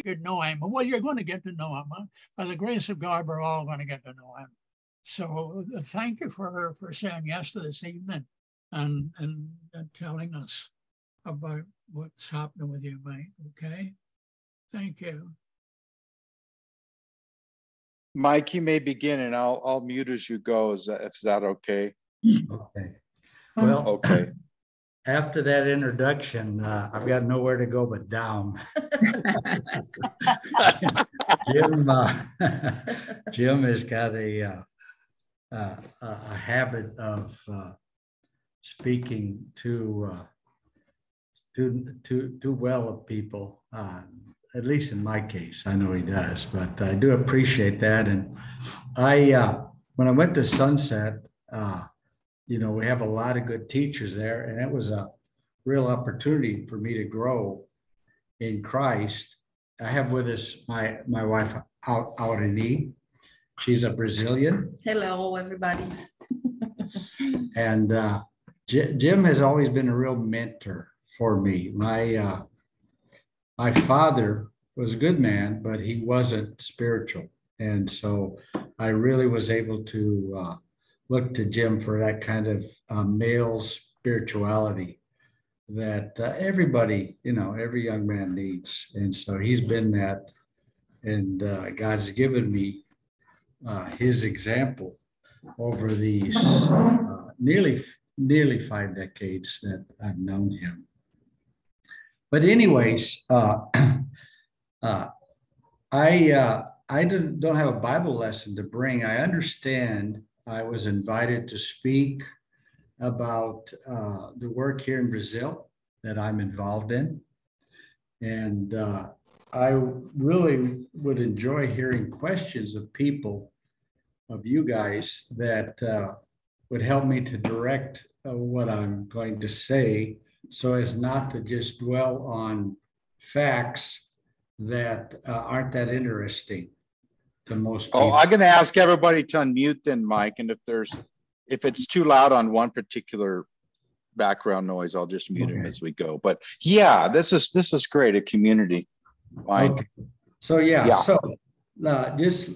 could know him. Well, you're going to get to know him. Huh? By the grace of God, we're all going to get to know him. So thank you for saying yes to this evening and telling us about what's happening with you, Mike. Okay? Thank you. Mike, you may begin, and I'll mute as you go. Is that okay? Okay. Well, okay. After that introduction, I've got nowhere to go but down. Jim has got a habit of speaking too well of people. At least in my case, I know he does, but I do appreciate that. And when I went to Sunset, we have a lot of good teachers there, and it was a real opportunity for me to grow in Christ. I have with us my wife, Aurenci. She's a Brazilian. Hello, everybody. And Jim has always been a real mentor for me. My father was a good man, but he wasn't spiritual. And so I really was able to look to Jim for that kind of male spirituality that everybody, every young man needs. And so he's been that, and God's given me his example over these nearly 5 decades that I've known him. But anyways, I don't have a Bible lesson to bring. I understand I was invited to speak about the work here in Brazil that I'm involved in. And I really would enjoy hearing questions of people, of you guys, that would help me to direct what I'm going to say, so as not to just dwell on facts that aren't that interesting to most people. Oh, I'm going to ask everybody to unmute then, Mike. And if it's too loud on one particular background noise, I'll just mute him as we go. But yeah, this is great, a community, Mike. Okay. So just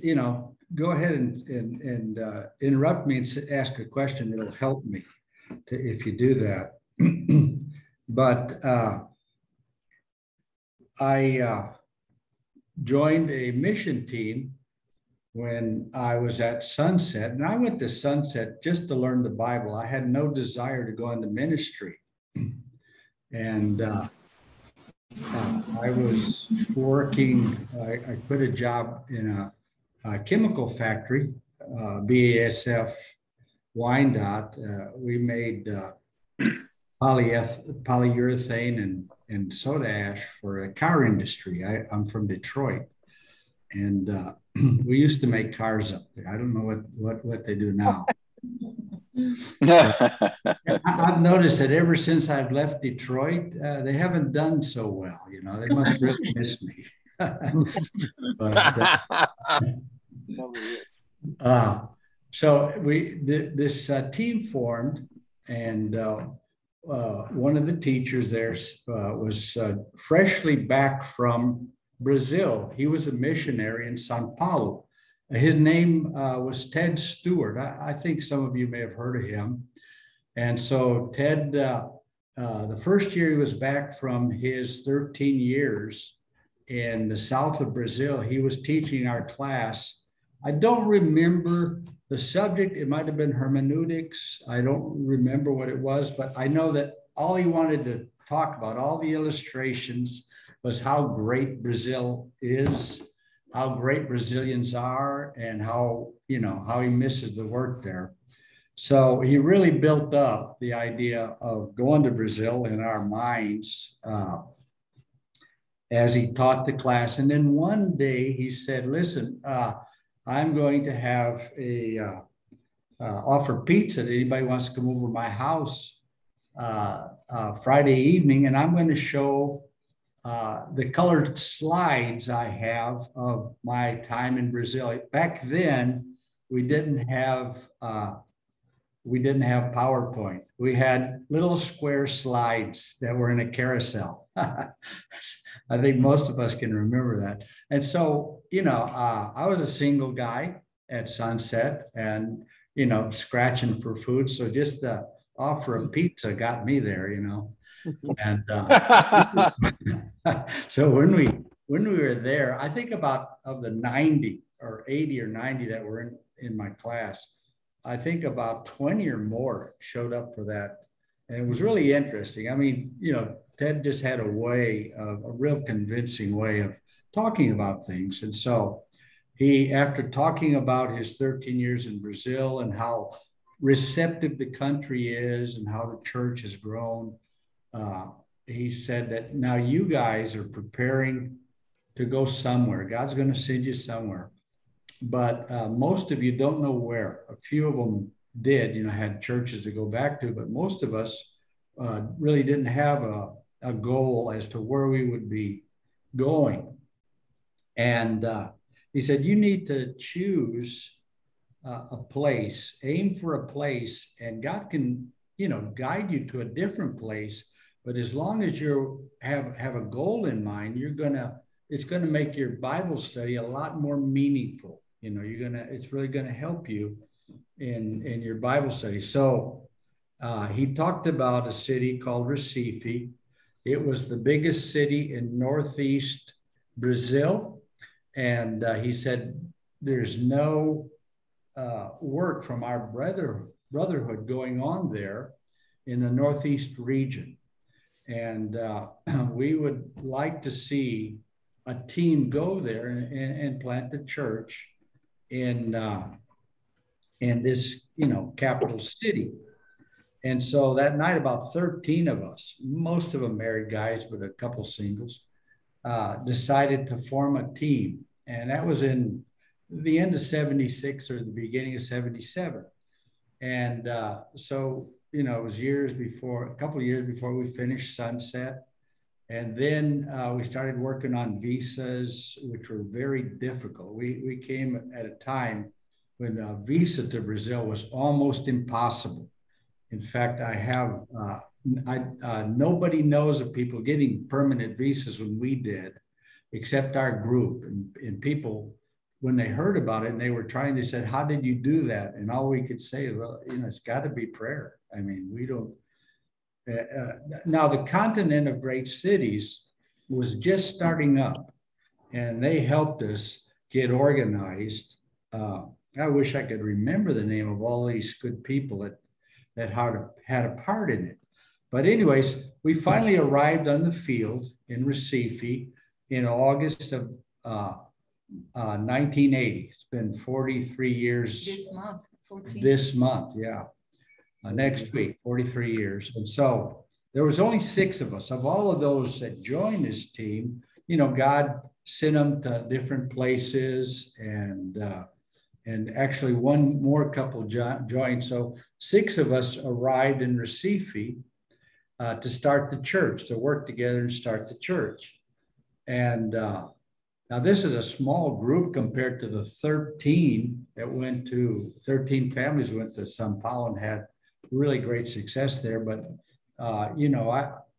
go ahead and interrupt me and ask a question. It'll help me if you do that. But I joined a mission team when I was at Sunset, and I went to Sunset just to learn the Bible. I had no desire to go into ministry. And I was working, I quit a job in a chemical factory, BASF Wyandotte. We made polyurethane and soda ash for the car industry. I'm from Detroit, and we used to make cars up there. I don't know what they do now. I've noticed that ever since I've left Detroit, they haven't done so well. They must really miss me. So this team formed, and one of the teachers there was freshly back from Brazil. He was a missionary in Sao Paulo. His name was Ted Stewart. I think some of you may have heard of him. And so Ted, the first year he was back from his 13 years in the south of Brazil, he was teaching our class. I don't remember the subject. It might have been hermeneutics. I don't remember what it was, but I know that all he wanted to talk about, all the illustrations, was how great Brazil is, how great Brazilians are, and how he misses the work there. So he really built up the idea of going to Brazil in our minds as he taught the class. And then one day he said, listen, I'm going to have offer pizza to anybody who wants to come over to my house Friday evening, and I'm going to show the colored slides I have of my time in Brazil. Back then, we didn't have PowerPoint. We had little square slides that were in a carousel. I think most of us can remember that. And so, I was a single guy at Sunset and, scratching for food. So just the offer of pizza got me there, And so when we were there, I think about of the 90 or 80 or 90 that were in my class, I think about 20 or more showed up for that. And it was really interesting. I mean, Ted just had a real convincing way of talking about things. And so he, after talking about his 13 years in Brazil and how receptive the country is and how the church has grown, he said that now you guys are preparing to go somewhere. God's going to send you somewhere. But most of you don't know where. A few of them did, had churches to go back to, but most of us really didn't have a goal as to where we would be going. And he said, you need to choose a place, aim for a place, and God can, guide you to a different place. But as long as you have a goal in mind, it's going to make your Bible study a lot more meaningful. It's really going to help you in your Bible study. So he talked about a city called Recife. It was the biggest city in Northeast Brazil. And he said, there's no work from our brotherhood going on there in the Northeast region. And we would like to see a team go there and plant the church in this, capital city. And so that night, about 13 of us, most of them married guys with a couple singles, decided to form a team. And that was in the end of 76 or the beginning of 77. And so, it was a couple of years before we finished Sunset. And then we started working on visas, which were very difficult. We came at a time when a visa to Brazil was almost impossible. In fact, nobody knows of people getting permanent visas when we did, except our group. And people, when they heard about it and they were trying, they said, how did you do that? And all we could say is, well, it's got to be prayer. I mean, we don't. Now, the continent of great cities was just starting up, and they helped us get organized. I wish I could remember the name of all these good people that had a part in it. But anyways, we finally arrived on the field in Recife in August of 1980. It's been 43 years. This month, 14. This month, yeah. Next week, 43 years. And so there was only 6 of us. Of all of those that joined this team, God sent them to different places, and actually one more couple joined. So 6 of us arrived in Recife to start the church, to work together and start the church. And now this is a small group compared to the 13 families went to Sao Paulo and had really great success there. But,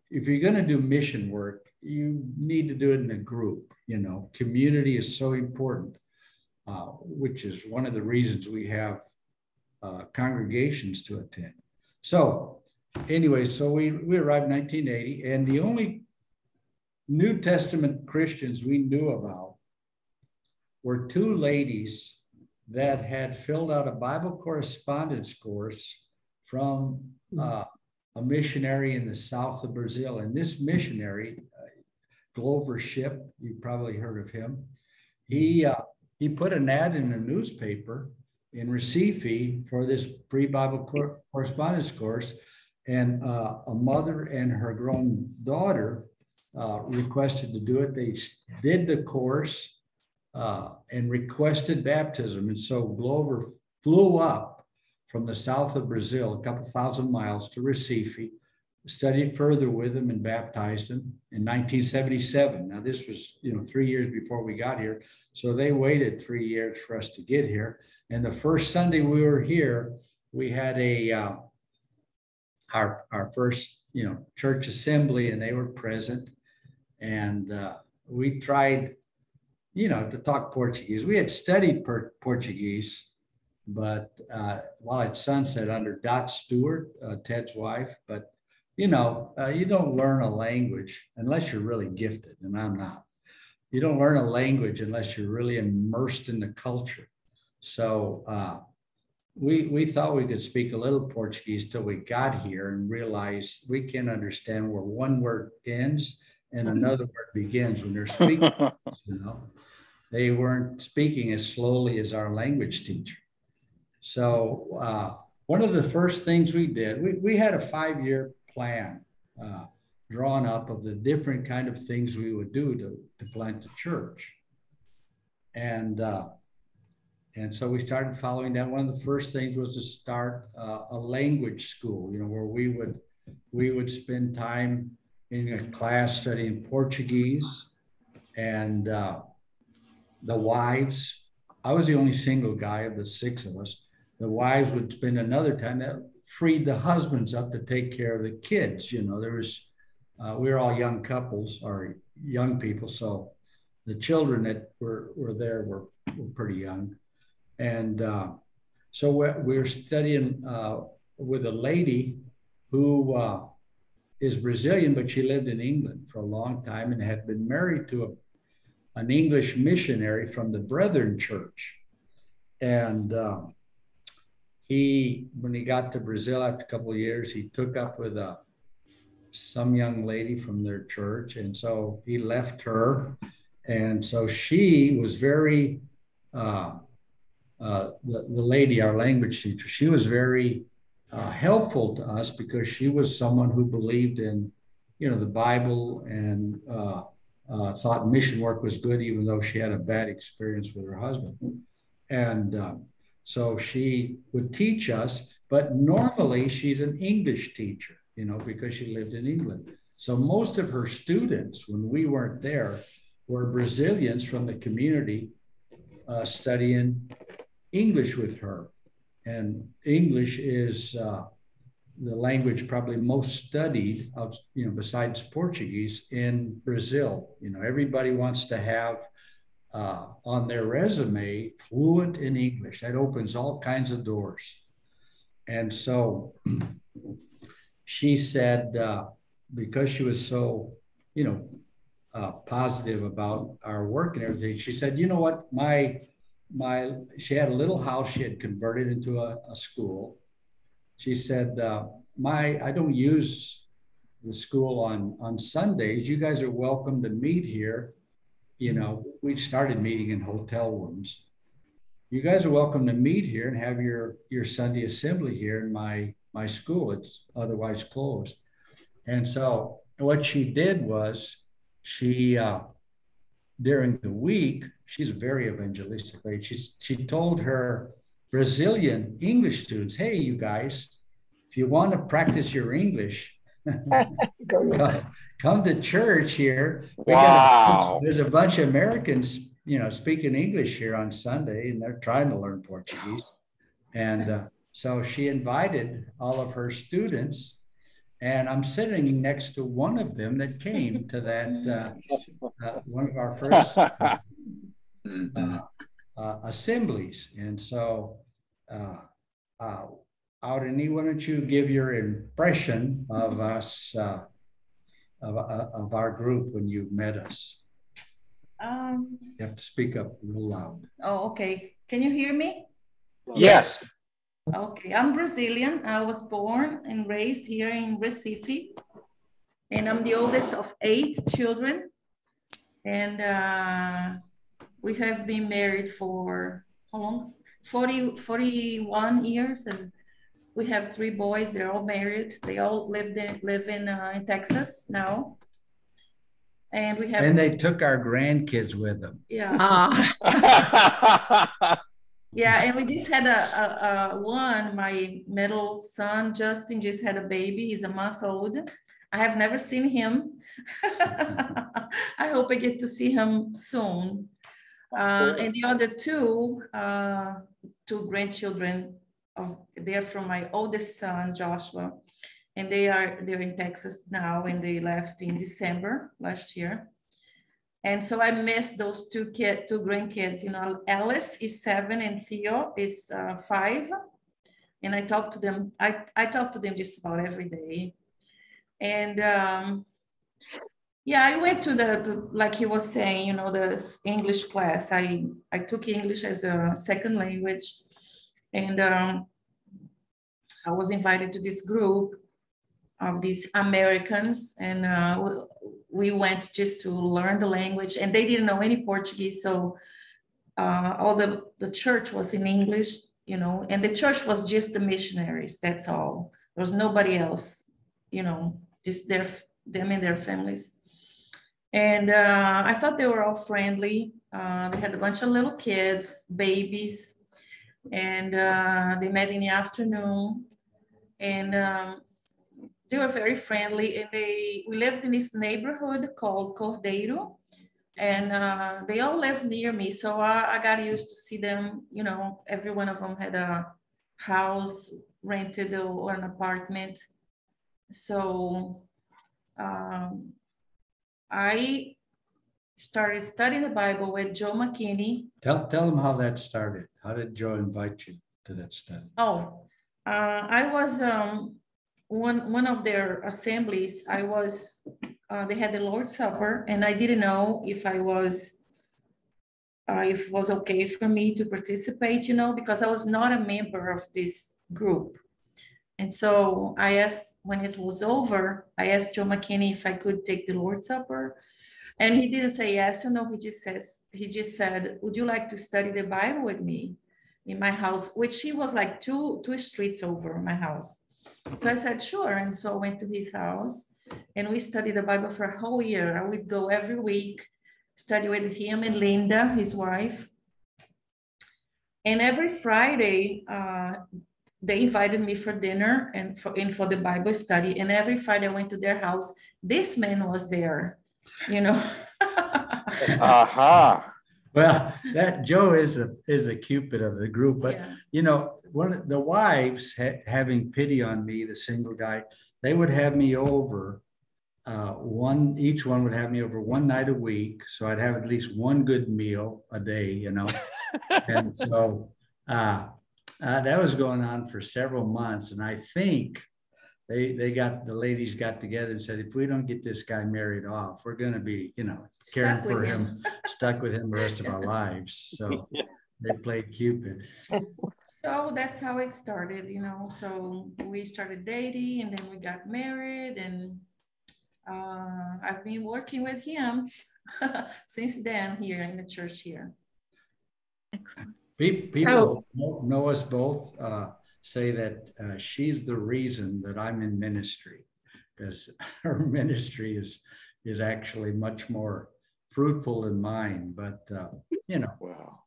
if you're going to do mission work, you need to do it in a group. Community is so important, which is one of the reasons we have congregations to attend. So anyway, so we arrived in 1980, and the only New Testament Christians we knew about were 2 ladies that had filled out a Bible correspondence course from a missionary in the south of Brazil. And this missionary, Glover Ship, you've probably heard of him. He put an ad in a newspaper in Recife for this pre-Bible correspondence course. And a mother and her grown daughter requested to do it. They did the course and requested baptism. And so Glover flew up from the south of Brazil, a couple thousand miles, to Recife, studied further with them and baptized him in 1977. Now, this was, 3 years before we got here. So they waited 3 years for us to get here. And the first Sunday we were here, we had our first, church assembly, and they were present. And we tried, to talk Portuguese. We had studied Portuguese, but while at Sunset under Dot Stewart, Ted's wife, but you don't learn a language unless you're really gifted, and I'm not. You don't learn a language unless you're really immersed in the culture. So we thought we could speak a little Portuguese till we got here and realized we can understand where one word ends and another word begins when they're speaking. They weren't speaking as slowly as our language teacher. So one of the first things we did, we had a 5-year plan drawn up of the different kind of things we would do to plant a church. And so we started following that. One of the first things was to start a language school, where we would spend time in a class studying Portuguese. And the wives, I was the only single guy of the 6 of us. The wives would spend another time that freed the husbands up to take care of the kids. There was, we were all young couples or young people. So the children that were there were pretty young. And so we were studying with a lady who is Brazilian, but she lived in England for a long time and had been married to an English missionary from the Brethren Church. And when he got to Brazil after a couple of years, he took up with some young lady from their church. And so he left her. And so she was very, the lady, our language teacher, she was very helpful to us because she was someone who believed in, the Bible and thought mission work was good, even though she had a bad experience with her husband. And so she would teach us, but normally she's an English teacher, because she lived in England. So most of her students, when we weren't there, were Brazilians from the community studying English with her. And English is the language probably most studied, besides Portuguese in Brazil. Everybody wants to have on their resume fluent in English. That opens all kinds of doors. And so she said, because she was so, positive about our work and everything, she said, you know what, she had a little house she had converted into a school. She said, I don't use the school on Sundays. You guys are welcome to meet here. We started meeting in hotel rooms. You guys are welcome to meet here and have your Sunday assembly here in my school. It's otherwise closed. And so what she did was she, during the week, she's a very evangelistic lady. She told her Brazilian English students, hey, you guys, if you want to practice your English, come to church here. Wow. There's a bunch of Americans, speaking English here on Sunday, and they're trying to learn Portuguese. And so she invited all of her students, and I'm sitting next to one of them that came to that, one of our first assemblies. And so, Aurenci, why don't you give your impression of us, of our group when you met us? You have to speak up real loud. Oh, okay. Can you hear me? Yes. Okay, I'm Brazilian. I was born and raised here in Recife, and I'm the oldest of 8 children. And we have been married for how long? 41 years, and we have 3 boys. They're all married. They all live in Texas now. And we have. And they took our grandkids with them. Yeah. Yeah, and we just had my middle son, Justin, just had a baby. He's a month old. I have never seen him. I hope I get to see him soon. And the other 2 grandchildren, they're from my oldest son, Joshua, and they're in Texas now, and they left in December last year. And so I miss those two grandkids. You know, Alice is 7 and Theo is 5. And I talk to them. I talk to them just about every day. And yeah, I went to like he was saying, you know, the English class. I took English as a second language, and I was invited to this group of these Americans, and we went just to learn the language, and they didn't know any Portuguese, so all the church was in English, you know, and the church was just the missionaries. That's all. There was nobody else, you know, just them and their families. And I thought they were all friendly. They had a bunch of little kids, babies, and they met in the afternoon, and they were very friendly. And we lived in this neighborhood called Cordeiro, and they all lived near me. So I got used to see them, you know, every one of them had a house rented or an apartment. So I started studying the Bible with Joe McKinney. Tell them how that started. How did Joe invite you to that study? Oh, I was one of their assemblies. I was they had the Lord's Supper, and I didn't know if it was okay for me to participate, you know, because I was not a member of this group. And so I asked, when it was over, I asked Joe McKinney if I could take the Lord's Supper. And he didn't say yes or no. He just said, would you like to study the Bible with me in my house, which he was like two streets over my house. So I said, sure. And so I went to his house, and we studied the Bible for a whole year. I would go every week, study with him and Linda, his wife. And every Friday, they invited me for dinner and for the Bible study. And every Friday I went to their house. This man was there, you know. Aha. Well, that Joe is a Cupid of the group, but Yeah. you know, one of the wives having pity on me, the single guy, they would have me over. Each one would have me over one night a week, so I'd have at least one good meal a day, you know. And so that was going on for several months, and I think the ladies got together and said, if we don't get this guy married off, we're going to be, you know, caring for him, stuck with him the rest of our lives. So they played Cupid. So that's how it started, you know. So we started dating, and then we got married, and I've been working with him since then here in the church here. People know us both. Say that she's the reason that I'm in ministry, because her ministry is actually much more fruitful than mine. But you know, wow.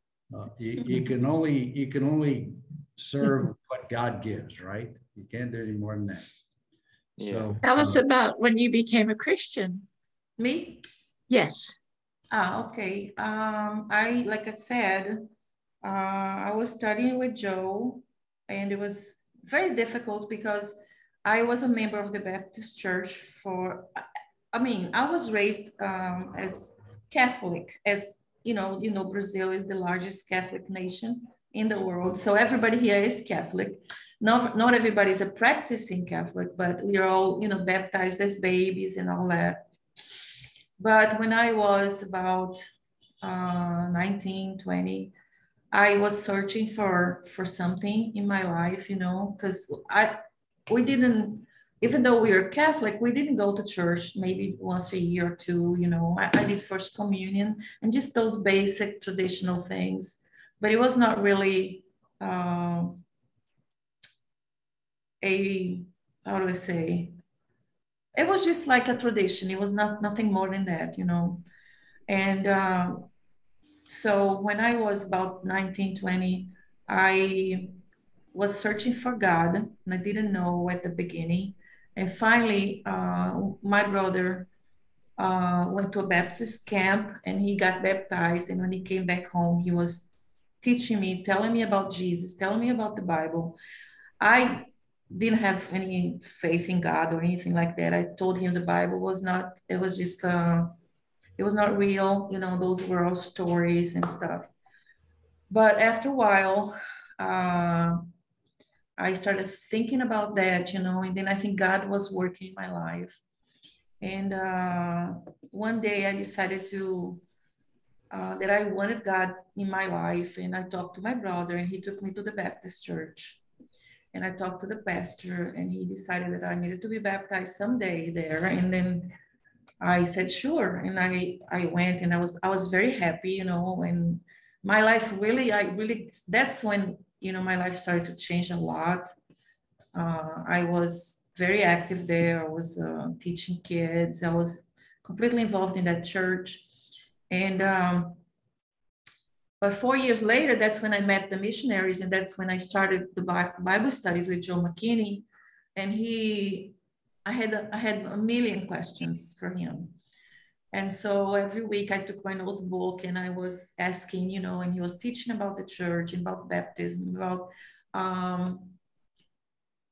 You can only serve what God gives, right? You can't do any more than that. Yeah. So tell us about when you became a Christian. Me? Yes. Okay. Like I said, I was studying with Joe, and it was very difficult because I was a member of the Baptist church I was raised as Catholic, as you know, Brazil is the largest Catholic nation in the world. So everybody here is Catholic. Not everybody is a practicing Catholic, but we are all, you know, baptized as babies and all that. But when I was about 19, 20, I was searching for something in my life, you know, because we didn't, even though we were Catholic, we didn't go to church maybe once a year or two, you know. I did First Communion and just those basic traditional things, but it was not really how do I say? It was just like a tradition. It was nothing more than that, you know. And so when I was about 19, 20, I was searching for God, and I didn't know at the beginning. And finally, my brother went to a Baptist camp, and he got baptized. And when he came back home, he was teaching me, telling me about Jesus, telling me about the Bible. I didn't have any faith in God or anything like that. I told him the Bible was not, it was just It was not real, you know, those were all stories and stuff. But after a while, I started thinking about that, you know, and then I think God was working in my life. And one day I decided to, that I wanted God in my life. And I talked to my brother, and he took me to the Baptist church. And I talked to the pastor, and he decided that I needed to be baptized someday there. And then I said, sure. And I went, and I was very happy, you know, and my life really, that's when, you know, my life started to change a lot. I was very active there. I was teaching kids. I was completely involved in that church. And, but 4 years later, that's when I met the missionaries, and that's when I started the Bible studies with Joe McKinney. And I had a million questions for him. And so every week I took my notebook and I was asking, you know, and he was teaching about the church, about baptism, about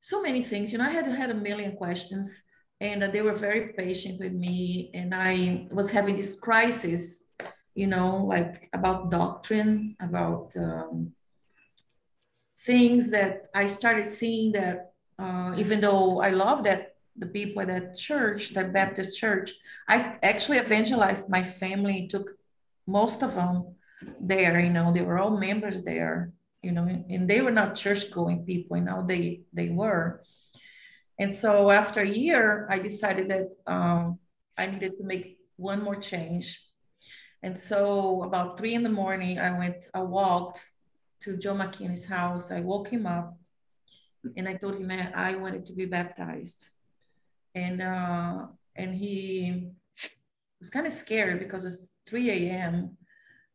so many things. You know, I had a million questions, and they were very patient with me. And I was having this crisis, you know, like about doctrine, about things that I started seeing that even though I love that the people at that church, that Baptist church, I actually evangelized my family, took most of them there, you know, they were all members there, you know, and they were not church going people, and now they were. And so after a year, I decided that I needed to make one more change. And so about 3 a.m, I walked to Joe McKinney's house. I woke him up and I told him I wanted to be baptized. And he was kind of scared because it's 3 a.m.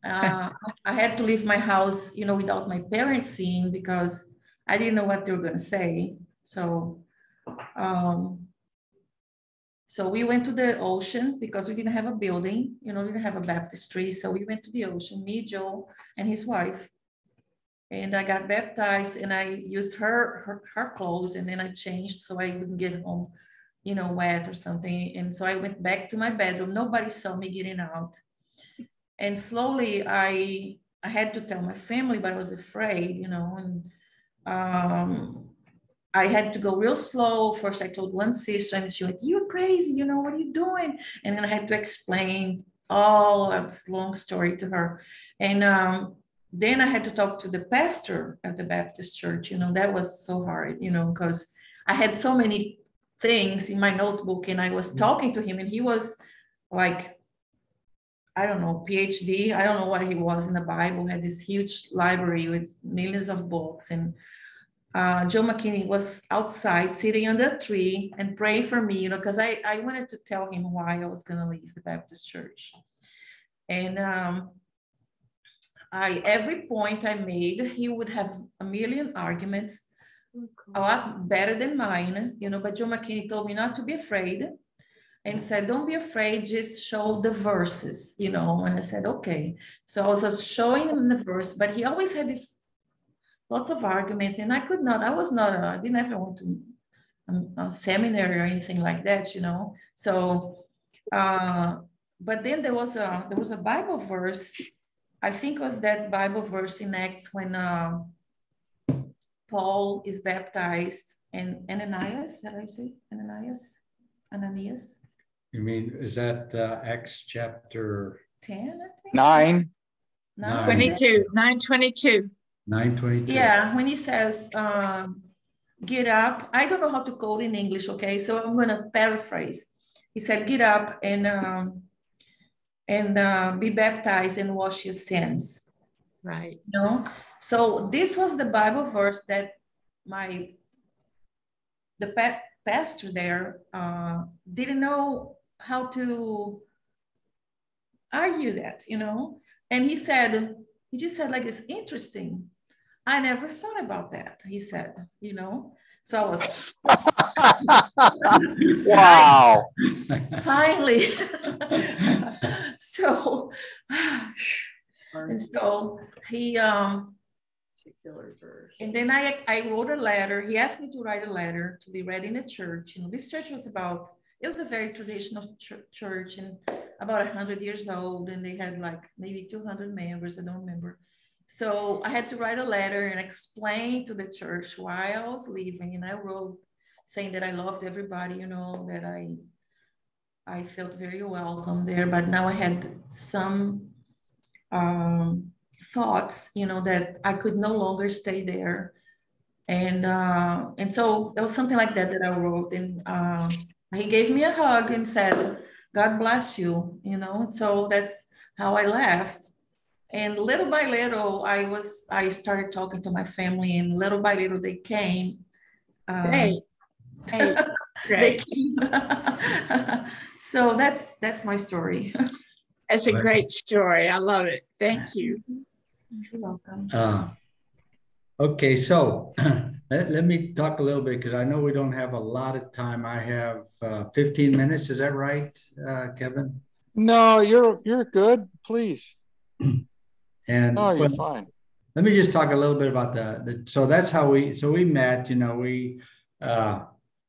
I had to leave my house, you know, without my parents seeing, because I didn't know what they were going to say. So we went to the ocean because we didn't have a building, you know, we didn't have a baptistry. So we went to the ocean, me, Joe, and his wife. And I got baptized, and I used her clothes, and then I changed so I wouldn't get home, you know, wet or something. And so I went back to my bedroom. Nobody saw me getting out. And slowly I had to tell my family, but I was afraid, you know, and I had to go real slow. First, I told one sister, and she went, "You're crazy, you know, what are you doing?" And then I had to explain all of this long story to her. And then I had to talk to the pastor at the Baptist church. You know, that was so hard, you know, because I had so many things in my notebook, and I was talking to him, and he was like, I don't know, PhD. I don't know what he was in the Bible, had this huge library with millions of books. And Joe McKinney was outside sitting under a tree and praying for me, you know, because I wanted to tell him why I was going to leave the Baptist church. And every point I made, he would have a million arguments, a lot better than mine, you know, but Joe McKinney told me not to be afraid and said, don't be afraid, just show the verses, you know. And I said, okay. So I was showing him the verse, but he always had this lots of arguments, and I didn't ever want to a seminary or anything like that, you know. So, but then there was a Bible verse. I think it was that Bible verse in Acts when Paul is baptized, and Ananias, how do I say? Ananias. You mean, is that Acts chapter 10, I think? 9. 22, 9:22. 9:22. Yeah, when he says, get up. I don't know how to quote in English, okay? So I'm going to paraphrase. He said, get up and be baptized and wash your sins. Right. You know? So this was the Bible verse that the pastor there didn't know how to argue that, you know? And he just said like, it's interesting. I never thought about that, he said, you know? So I was Wow. finally. So, and so he, particular verse. And then I wrote a letter. He asked me to write a letter to be read in the church. You know, this church was it was a very traditional church. And about 100 years old, and they had like maybe 200 members, I don't remember. So I had to write a letter and explain to the church why I was leaving. And I wrote saying that I loved everybody, you know, that I felt very welcome there, but now I had some thoughts, you know, that I could no longer stay there. And so there was something like that that I wrote, and he gave me a hug and said, God bless you, you know. So that's how I left. And little by little, I started talking to my family, and little by little they came. Great. Hey, They great. came. So that's my story. That's a great story. I love it. Thank you. You're welcome. Okay, so let me talk a little bit because I know we don't have a lot of time. I have 15 minutes. Is that right, Kevin? No, you're good. Please. And No, you're fine. Let me just talk a little bit about so that's how we met. You know,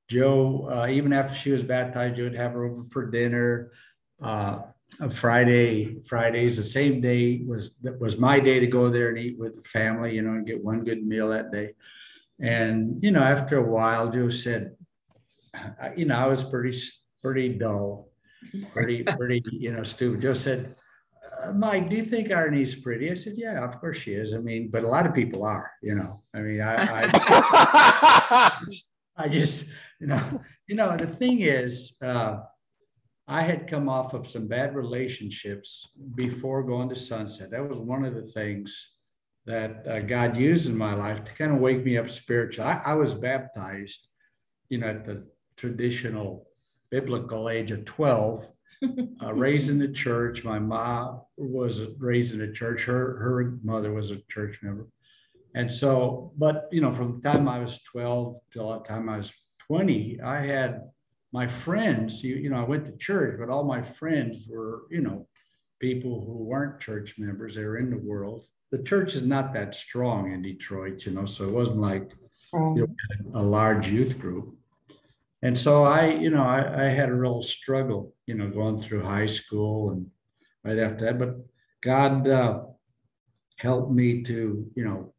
Joe, even after she was baptized, Joe would have her over for dinner. Fridays, the same day was my day to go there and eat with the family, you know, and get one good meal that day. And, you know, after a while, Joe said, you know, I was pretty dull, pretty, you know, stupid. Joe said, Mike, do you think Aurenci's pretty? I said, yeah, of course she is. I mean, but a lot of people are, you know, I mean, I just, you know, the thing is, I had come off of some bad relationships before going to Sunset. That was one of the things that God used in my life to kind of wake me up spiritually. I was baptized, you know, at the traditional biblical age of 12, raised in the church. My mom was raised in a church. Her mother was a church member. And so, but, you know, from the time I was 12 till the time I was 20, I had my friends, you know, I went to church, but all my friends were, you know, people who weren't church members. They were in the world. The church is not that strong in Detroit, you know, so it wasn't like you know, a large youth group. And so I had a real struggle, you know, going through high school and right after that. But God helped me to, you know,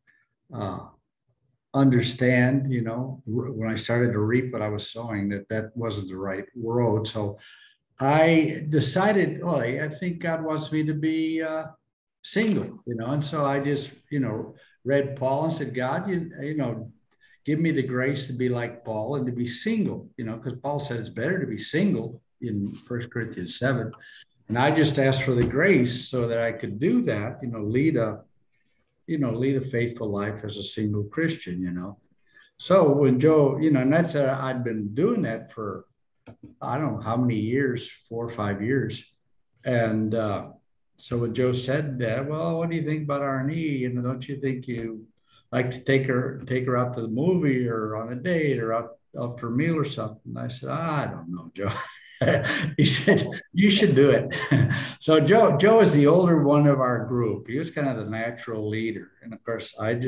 understand, you know, when I started to reap what I was sowing, that wasn't the right road. So I decided, oh, I think God wants me to be single, you know. And so I just, you know, read Paul and said, God, you know, give me the grace to be like Paul and to be single, you know, because Paul said it's better to be single in 1 Corinthians 7. And I just asked for the grace so that I could do that, you know, lead a faithful life as a single Christian, you know. So when Joe, you know, and that's I'd been doing that for, I don't know how many years, 4 or 5 years. And so when Joe said that, well, what do you think about Aurenci? You know, don't you think you like to take her out to the movie or on a date or out for a meal or something? And I said, I don't know, Joe. He said, you should do it. So Joe is the older one of our group. He was kind of the natural leader. And of course, I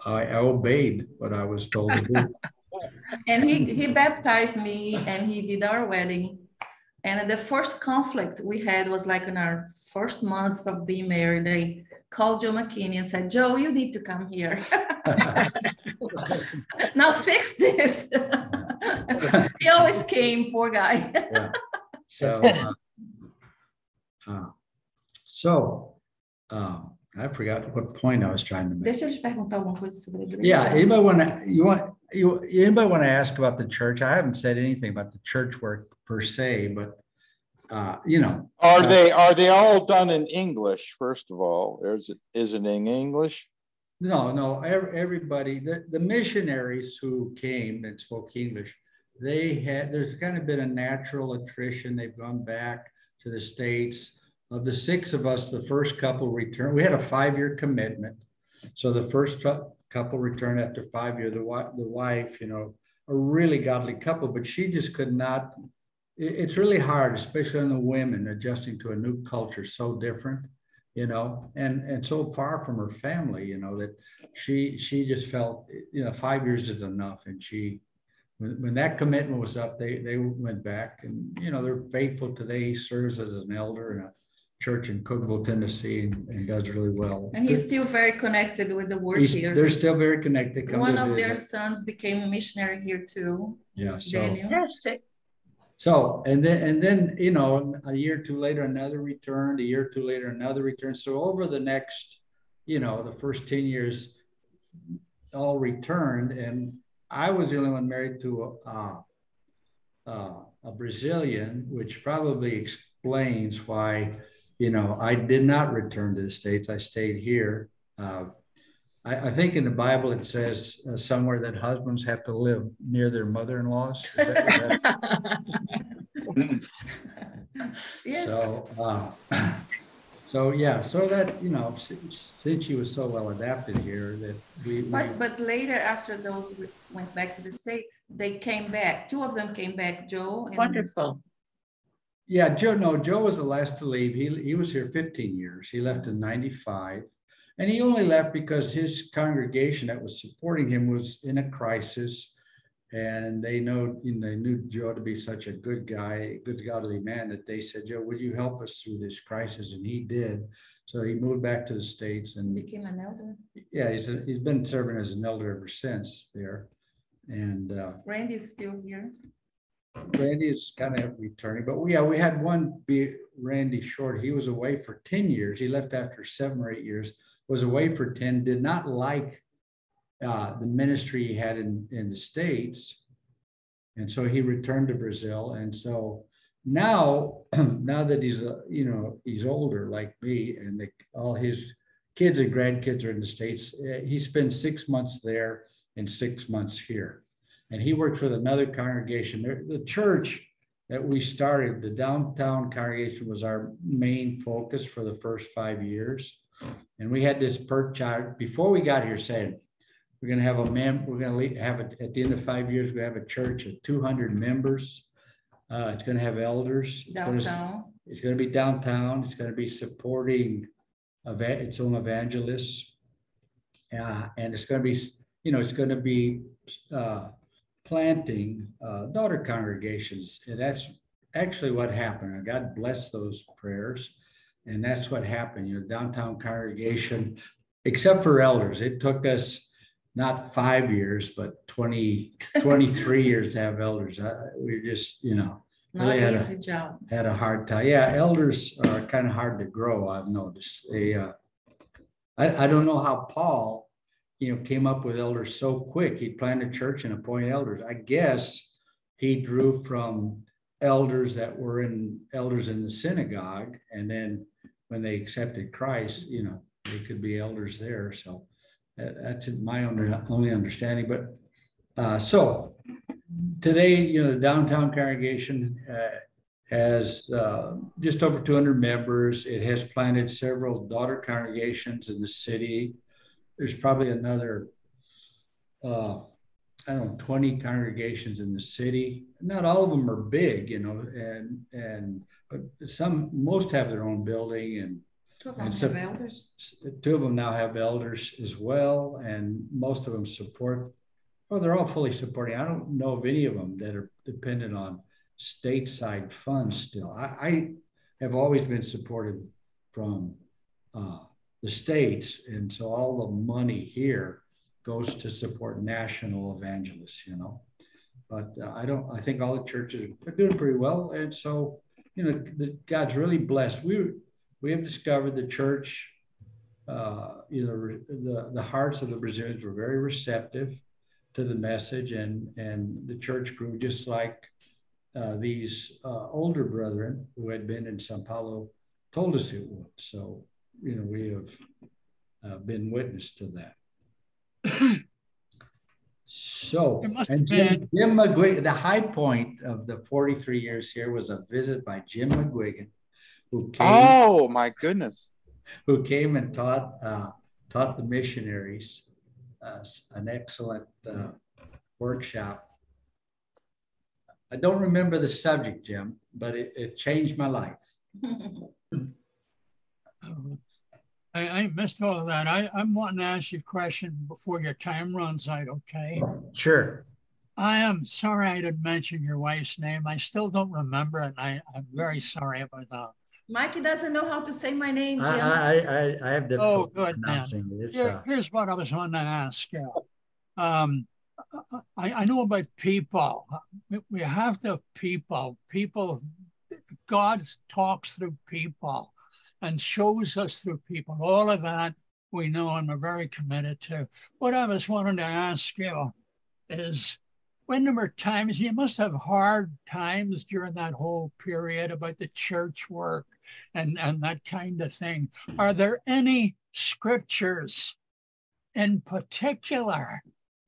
obeyed what I was told to do. And he baptized me, and he did our wedding. And the first conflict we had was like in our first months of being married. They called Joe McKinney and said, Joe, you need to come here. Now fix this. He always came, poor guy. Yeah. So I forgot what point I was trying to make. Deixa eu te perguntar alguma coisa sobre a igreja. Yeah, anybody want to ask about the church? I haven't said anything about the church work per se, but you know. Are they all done in English, first of all? Is it in English? No, everybody, the missionaries who came and spoke English, there's kind of been a natural attrition. They've gone back to the States. Of the 6 of us, the first couple returned. We had a 5-year commitment. So the first couple returned after 5 years. The wife, you know, a really godly couple, but she just could not. It's really hard, especially on the women, adjusting to a new culture so different, you know, and so far from her family, you know, that she just felt, you know, 5 years is enough. And she when that commitment was up, they went back, and they're faithful today. He serves as an elder in a church in Cookeville, Tennessee, and does really well. And he's still very connected with the work here. They're still very connected. One of their sons became a missionary here too. Yeah, so Daniel. So and then a year or two later another returned. A year or two later another return. So over the next, the first 10 years, all returned, and I was the only one married to a Brazilian, which probably explains why. I did not return to the States. I stayed here. I think in the Bible it says somewhere that husbands have to live near their mother-in-laws. Yes. So that since she was so well adapted here that but later, after those went back to the States, they came back. Two of them came back, Joe. Wonderful. Yeah, Joe was the last to leave. He was here 15 years. He left in 95. And he only left because his congregation that was supporting him was in a crisis. And they knew Joe to be such a good guy, good godly man, that they said, Joe, would you help us through this crisis? And he did. So he moved back to the States and became an elder. Yeah, he's been serving as an elder ever since there. And Randy's still here. Randy is kind of returning, but we had one Randy Short. He was away for 10 years. He left after 7 or 8 years, was away for 10, did not like the ministry he had in the States. And so he returned to Brazil. And so now that he's older like me, and all his kids and grandkids are in the States, he spends 6 months there and 6 months here. And he works with another congregation. The church that we started, the downtown congregation, was our main focus for the first 5 years. And we had this per chart before we got here saying, we're going to have at the end of 5 years, we have a church of 200 members. It's going to have elders. It's going to be downtown. It's going to be supporting its own evangelists. And it's going to be, planting daughter congregations. And that's actually what happened. God bless those prayers. And that's what happened. Downtown congregation, except for elders, it took us not 5 years, but 23 years to have elders. We just, really had a hard time. Yeah, elders are kind of hard to grow, I've noticed. I don't know how Paul, came up with elders so quick. He'd plant a church and appoint elders. I guess he drew from elders that were elders in the synagogue. And then when they accepted Christ, they could be elders there. So that's my only understanding. But so today, the downtown congregation has just over 200 members. It has planted several daughter congregations in the city. There's probably another, 20 congregations in the city. Not all of them are big, but most have their own building, and two of them have elders. 2 of them now have elders as well, and most of them support. Well, they're all fully supporting. I don't know of any of them that are dependent on stateside funds still. I have always been supported from the states, and so all the money here goes to support national evangelists, but I think all the churches are doing pretty well. And so God's really blessed. We have discovered the church, the hearts of the Brazilians were very receptive to the message, and the church grew just like these older brethren who had been in Sao Paulo told us it would. So we have been witness to that. So, and Jim McGuigan, the high point of the 43 years here was a visit by Jim McGuigan, who came. Oh my goodness! Who came and taught the missionaries an excellent workshop. I don't remember the subject, Jim, but it changed my life. I missed all of that. I'm wanting to ask you a question before your time runs out, okay? Sure. I am sorry I didn't mention your wife's name. I still don't remember it. I'm very sorry about that. Mike doesn't know how to say my name, Jim. I have difficulty good, pronouncing man. it. Here's what I was wanting to ask you. I know about people. We have to have people. God talks through people and shows us through people. All of that we know and we're very committed to. What I was wanting to ask you is, when there were times, you must have hard times during that whole period about the church work and that kind of thing. Are there any scriptures in particular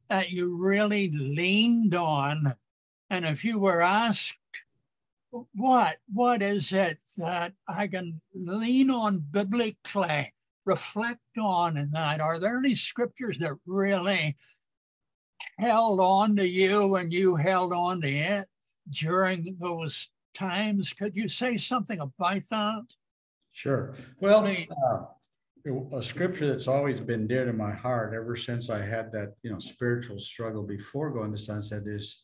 that you really leaned on? And if you were asked, what is it that I can lean on biblically, reflect on in that? Are there any scriptures that really held on to you and you held on to it during those times? Could you say something about that? Sure. Well, a scripture that's always been dear to my heart ever since I had that, spiritual struggle before going to sunset is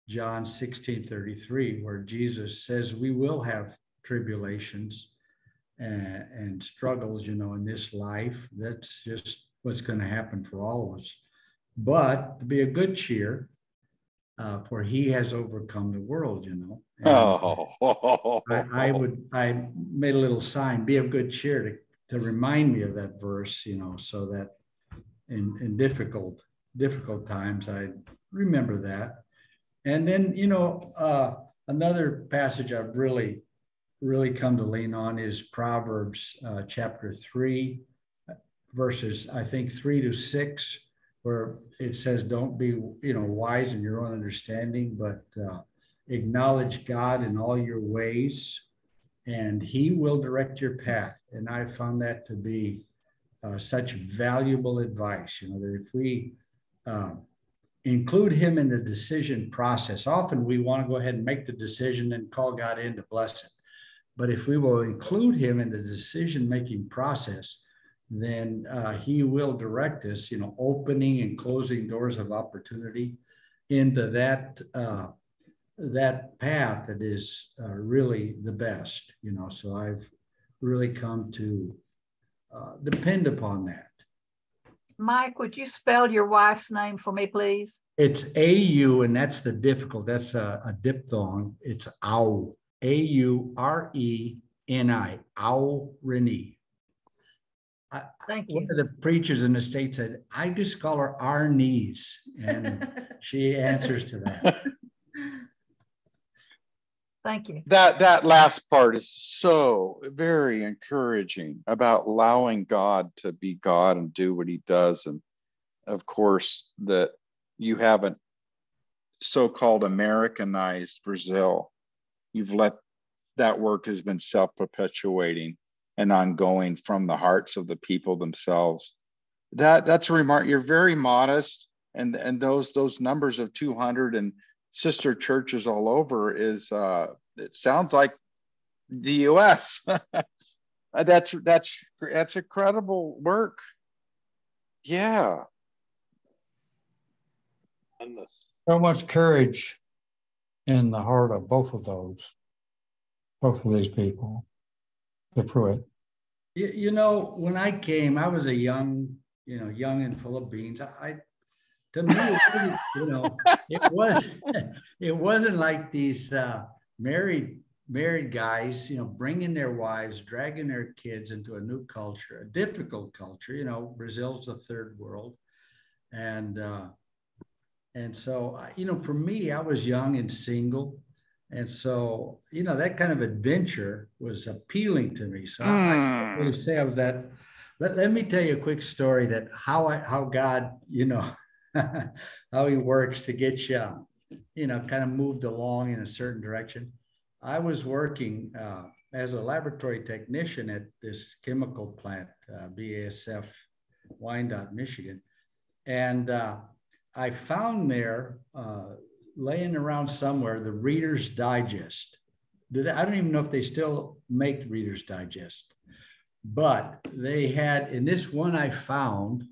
John 16:33, where Jesus says we will have tribulations and struggles, in this life. That's just what's going to happen for all of us. But to be a good cheer, for he has overcome the world, And I made a little sign, be of good cheer, to remind me of that verse, so that in difficult times, I remember that. And then, another passage I've really come to lean on is Proverbs chapter 3, verses, I think, 3-6, where it says, don't be, wise in your own understanding, but acknowledge God in all your ways, and he will direct your path. And I found that to be such valuable advice, that if we include him in the decision process, often we want to go ahead and make the decision and call God in to bless it. But if we will include him in the decision-making process, then he will direct us, opening and closing doors of opportunity into that path that is really the best, So I've really come to depend upon that. Mike, would you spell your wife's name for me, please? It's A-U, and that's the difficult. That's a diphthong. It's Au, A-U-R-E-N-I, Aurenci. Thank you. One of the preachers in the States said, I just call her our knees. And she answers to that. Thank you. That last part is so very encouraging about allowing God to be God and do what he does. And of course, that you haven't so-called Americanized Brazil. You've let that work has been self-perpetuating and ongoing from the hearts of the people themselves. That's a remark. You're very modest, and those numbers of 200 and sister churches all over is it sounds like the U.S. that's incredible work. Yeah. So much courage in the heart of both of these people, the Pruitt. When I came, I was a young and full of beans. To me, it wasn't like these married guys, bringing their wives, dragging their kids into a new culture, a difficult culture. Brazil's the third world, and so for me, I was young and single. And so, that kind of adventure was appealing to me. So I really say of that. Let me tell you a quick story that how God, how he works to get you, kind of moved along in a certain direction. I was working as a laboratory technician at this chemical plant, BASF, Wyandotte, Michigan. And I found there, laying around somewhere, the Reader's Digest. I don't even know if they still make Reader's Digest, but they had, in this one I found,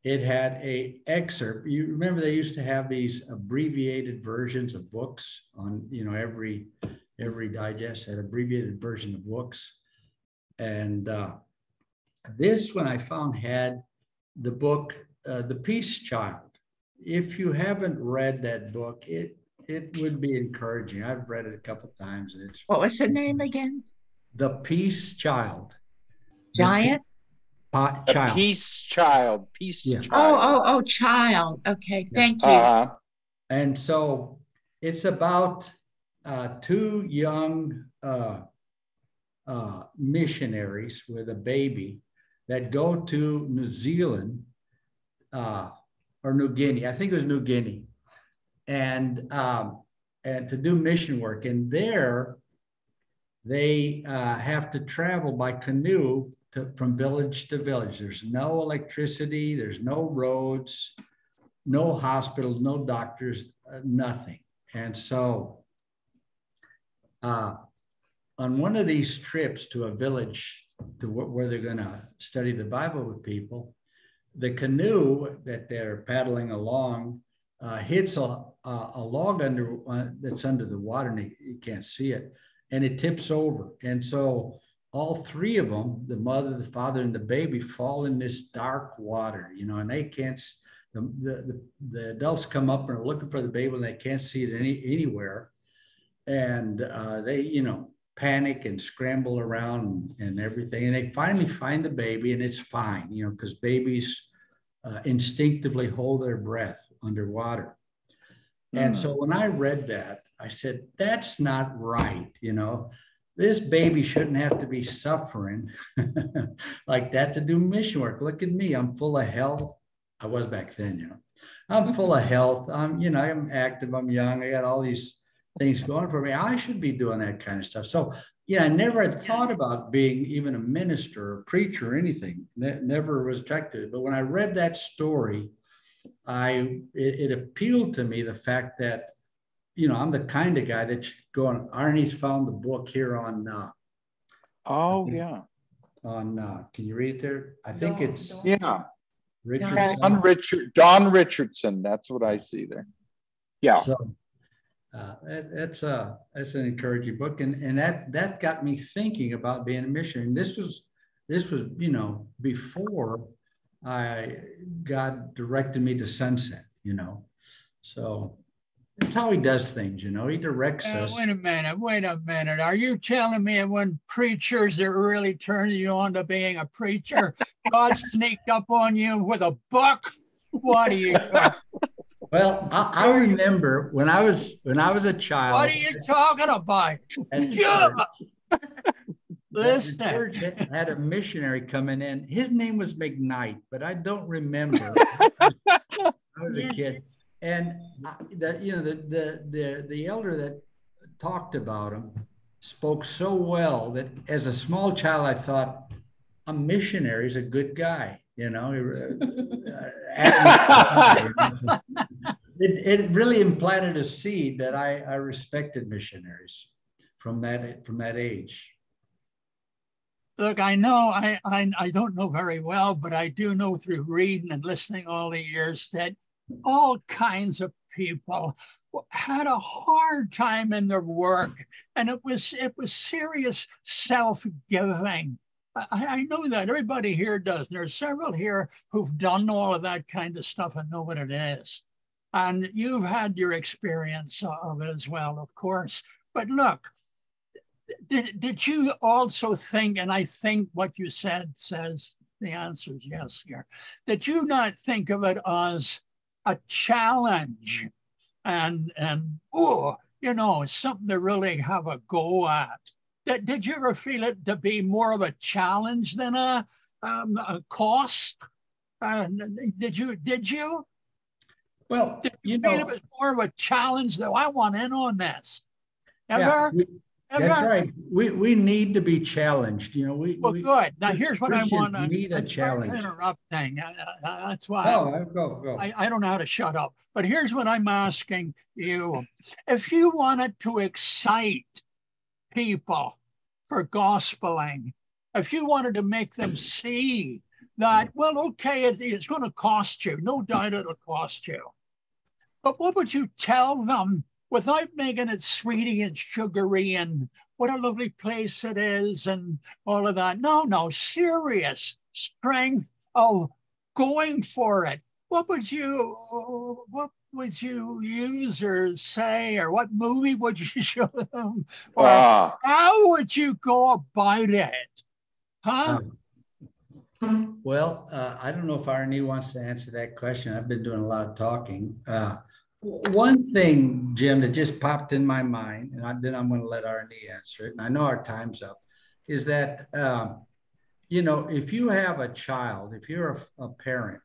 it had a excerpt. You remember they used to have these abbreviated versions of books on, every digest had abbreviated version of books. And this one I found had the book, The Peace Child. If you haven't read that book, it would be encouraging. I've read it a couple of times, and it's What was the name again? The Peace Child. Giant? A peace child, peace Yeah. child. Oh, child. Okay, thank you. Uh-huh. And so it's about two young missionaries with a baby that go to New Zealand or New Guinea. I think it was New Guinea, and to do mission work. And there, they have to travel by canoe from village to village. There's no electricity. There's no roads, no hospitals, no doctors, nothing. And so on one of these trips to a village where they're going to study the Bible with people, the canoe that they're paddling along hits a log that's under the water, and you can't see it, and it tips over. And so all three of them, the mother, the father, and the baby, fall in this dark water, and they can't. The adults come up and are looking for the baby, and they can't see it anywhere, and they panic and scramble around and everything, and they finally find the baby, and it's fine, because babies instinctively hold their breath underwater. And so when I read that, I said, that's not right. This baby shouldn't have to be suffering like that to do mission work. Look at me. I'm full of health. I was back then, I'm full of health. I'm active. I'm young. I got all these things going for me. I should be doing that kind of stuff. So, I never had thought about being even a minister or preacher or anything. Never was attracted. But when I read that story, it appealed to me, the fact that, I'm the kind of guy that's going. Aurenci's found the book here on. On can you read it there? I think it's Richardson. Don Richardson. That's what I see there. Yeah. So that's an encouraging book, and that got me thinking about being a missionary. And this was before God directed me to Sunset. So. That's how he does things, he directs us. Wait a minute. Are you telling me when preachers are really turning you on to being a preacher, God sneaked up on you with a book? What are you doing? Well, I remember when I was a child. What are you talking about? Listen. The church had a missionary coming in. His name was McKnight, but I don't remember. I was a kid. And the elder that talked about him spoke so well that as a small child, I thought, a missionary is a good guy, It really implanted a seed that I respected missionaries from that age. Look, I know I don't know very well, but I do know through reading and listening all the years that all kinds of people had a hard time in their work, and it was serious self-giving. I know that everybody here does. There's several here who've done all of that kind of stuff and know what it is. And you've had your experience of it as well, of course. But look, did you also think, and I think what you said says the answer is yes here, did you not think of it as a challenge and something to really have a go at? Did you ever feel it to be more of a challenge than a cost? Did you? Well, did you feel it was more of a challenge, though? I want in on this. Ever? That's right. We need to be challenged. Good. Now here's what I want to need a challenge. Interrupt thing. That's why. Go. I don't know how to shut up. But here's what I'm asking you: if you wanted to excite people for gospeling, if you wanted to make them see that, well, okay, it's going to cost you. No doubt it'll cost you. But what would you tell them without making it sweetie and sugary and what a lovely place it is and all of that? No, serious strength of going for it. What would you use or say, or what movie would you show them? Or how would you go about it? Huh? Well, I don't know if Aurenci wants to answer that question. I've been doing a lot of talking. One thing, Jim, that just popped in my mind, and then I'm going to let Aurenci answer it, and I know our time's up, is that, if you have a child, if you're a parent,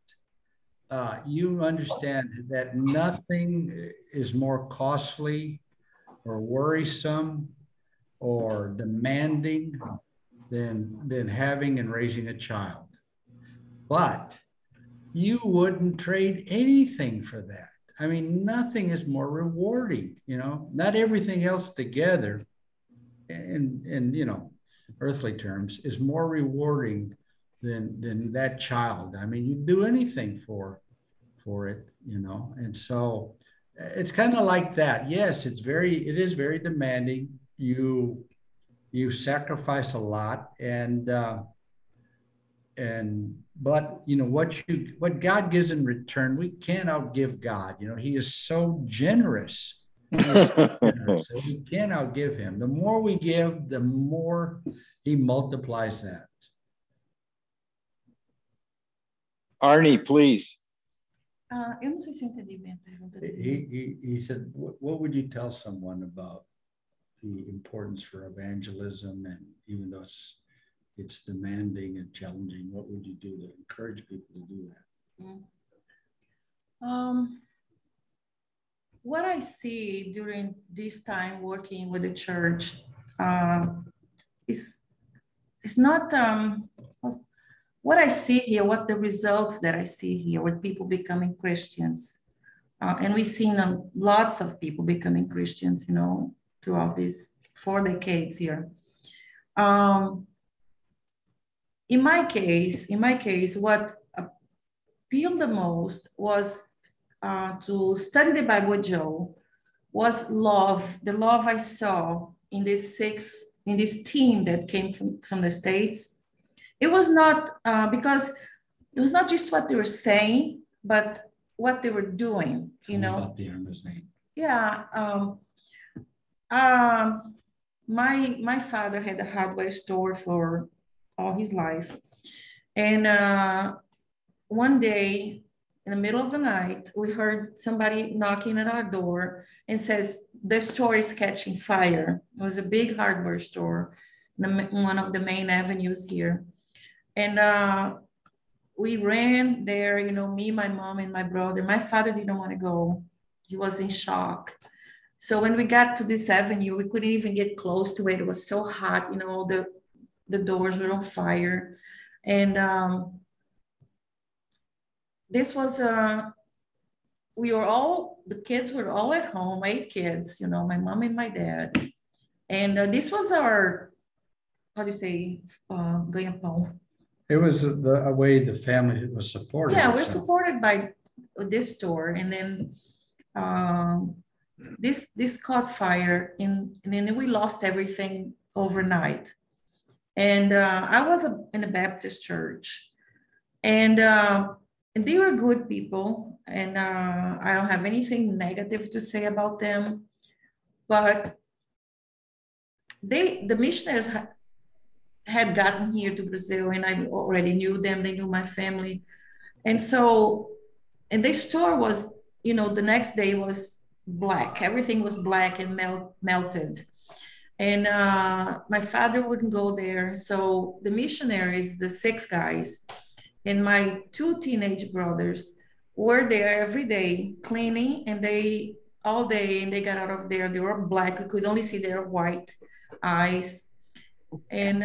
you understand that nothing is more costly or worrisome or demanding than having and raising a child. But you wouldn't trade anything for that. I mean, nothing is more rewarding, not everything else together in earthly terms is more rewarding than that child. I mean, you'd do anything for it, and so it's kind of like that. Yes, it is very demanding. You sacrifice a lot, but what God gives in return, we can't outgive God. He is so generous. So we can't outgive him. The more we give, the more he multiplies that. Aurenci, please. Eu não sei se eu entendi bem a pergunta dele. He said, what would you tell someone about the importance for evangelism, and even though it's demanding and challenging, what would you do to encourage people to do that? What I see during this time working with the church is not what I see here, what the results that I see here with people becoming Christians. And we've seen lots of people becoming Christians, throughout these 4 decades here. In my case, what appealed the most was to study the Bible with Joe, was love, the love I saw in this team that came from the States. It was not because it was not just what they were saying, but what they were doing, About the Armor's name. Yeah. My father had a hardware store for all his life. And one day in the middle of the night, we heard somebody knocking at our door and says, the store is catching fire. It was a big hardware store, one of the main avenues here. And we ran there, me, my mom, and my brother. My father didn't want to go. He was in shock. So when we got to this avenue, we couldn't even get close to it. It was so hot, the doors were on fire. And this was, the kids were all at home, 8 kids, my mom and my dad. And this was our, how do you say, ganha-pão. It was a way the family was supported. Yeah, we're supported by this store. And then this caught fire, and then we lost everything overnight. And I was in a Baptist church, and they were good people, and I don't have anything negative to say about them, but the missionaries had gotten here to Brazil, and I already knew them. They knew my family. And so, and the store was, the next day was black. Everything was black and melted. And my father wouldn't go there. So the missionaries, the 6 guys, and my 2 teenage brothers were there every day cleaning, and all day, and they got out of there. They were black. We could only see their white eyes. And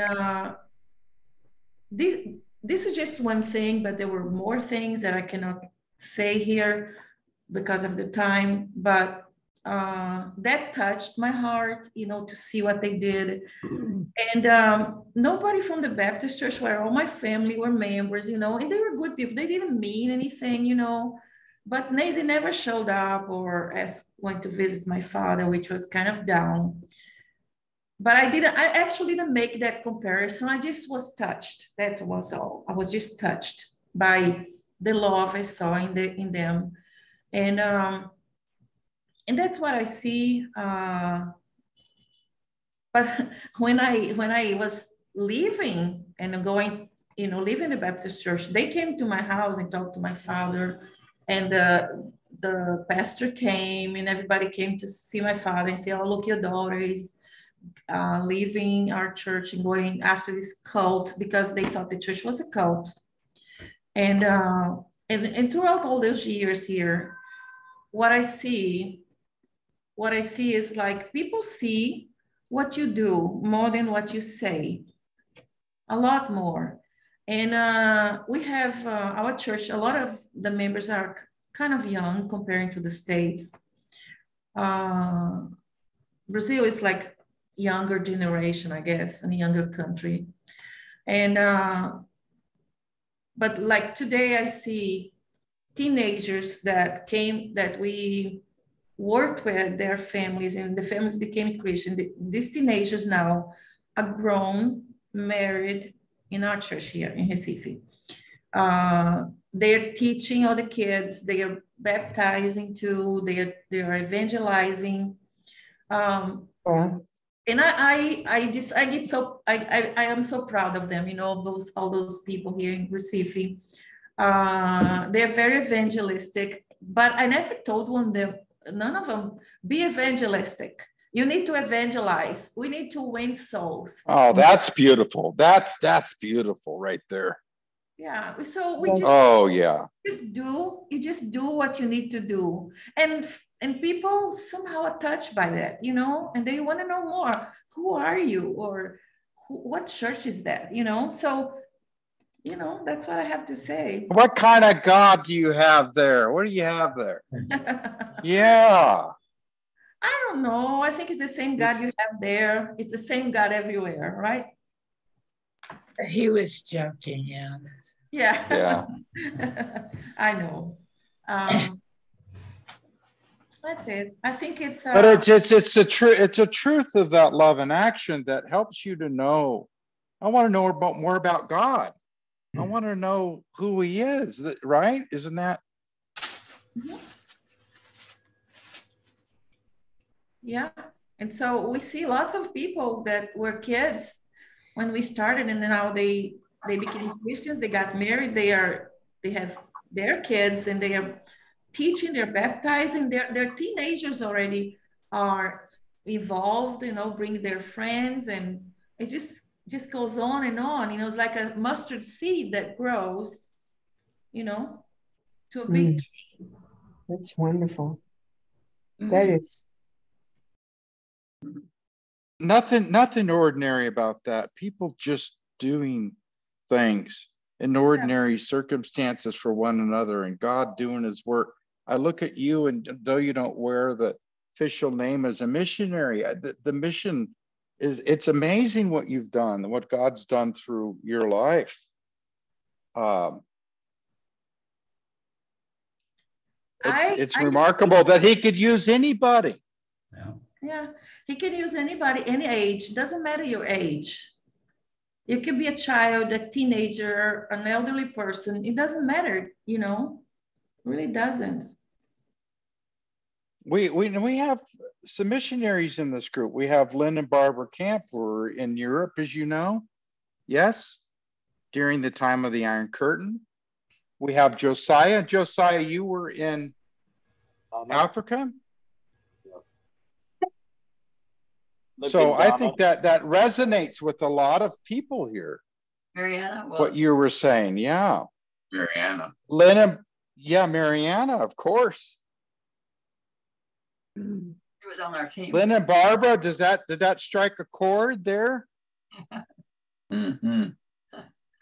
this is just one thing, but there were more things that I cannot say here because of the time. But that touched my heart, you know, to see what they did. And nobody from the Baptist church, where all my family were members, you know, and they were good people. They didn't mean anything, you know, but they never showed up or went to visit my father, which was kind of down. But I actually didn't make that comparison. I just was touched. That was all. I was just touched by the love I saw in them. And that's what I see. But when I was leaving and going, you know, leaving the Baptist church, they came to my house and talked to my father, and the pastor came, and everybody came to see my father and say, "Oh, look, your daughter is leaving our church and going after this cult," because they thought the church was a cult. And throughout all those years here, what I see is like people see what you do more than what you say, a lot more. And we have our church, a lot of the members are kind of young comparing to the States. Brazil is like younger generation, I guess, and a younger country. And but like today I see teenagers that we worked with their families, and the families became Christian. These teenagers now are grown, married in our church here in Recife. They're teaching all the kids, they are baptizing too, they are evangelizing. And I am so proud of them, you know, all those people here in Recife. They're very evangelistic, but I never told none of them, be evangelistic. You need to evangelize. We need to win souls. Oh, that's beautiful. That's beautiful right there. Yeah. So we just you just do what you need to do. And people somehow are touched by that, you know, and they want to know more. Who are you? Or what church is that? You know, so, you know, that's what I have to say. What kind of God do you have there? What do you have there? Yeah. I don't know. I think it's the same God you have there. It's the same God everywhere, right? He was joking, yeah. Yeah. I know. That's it. I think it's. But it's a truth of that love and action that helps you to know. I want to know more about God. I want to know who He is. Right? Isn't that? Yeah. And so we see lots of people that were kids when we started, and now they became Christians. They got married. They have their kids, and they are teaching, they're baptizing, their teenagers already are involved, you know, bring their friends, and it just goes on and on. You know, it's like a mustard seed that grows, you know, to a big tree. That's wonderful. That is nothing ordinary about that. People just doing things in ordinary circumstances for one another, and God doing His work. I look at you, and though you don't wear the official name as a missionary, the mission it's amazing what you've done, what God's done through your life. It's remarkable that He could use anybody. Yeah, He can use anybody, any age. Doesn't matter your age. You could be a child, a teenager, an elderly person. It doesn't matter, you know. It really doesn't. We have some missionaries in this group. We have Lynn and Barbara Camp, who were in Europe, as you know. Yes, during the time of the Iron Curtain. We have Josiah. Josiah, you were in Africa. So I think that resonates with a lot of people here. Mariana, what you were saying, yeah. Mariana. Lynn, yeah, Mariana, of course. She was on our team. Lynn and Barbara, did that strike a chord there? Mm-hmm.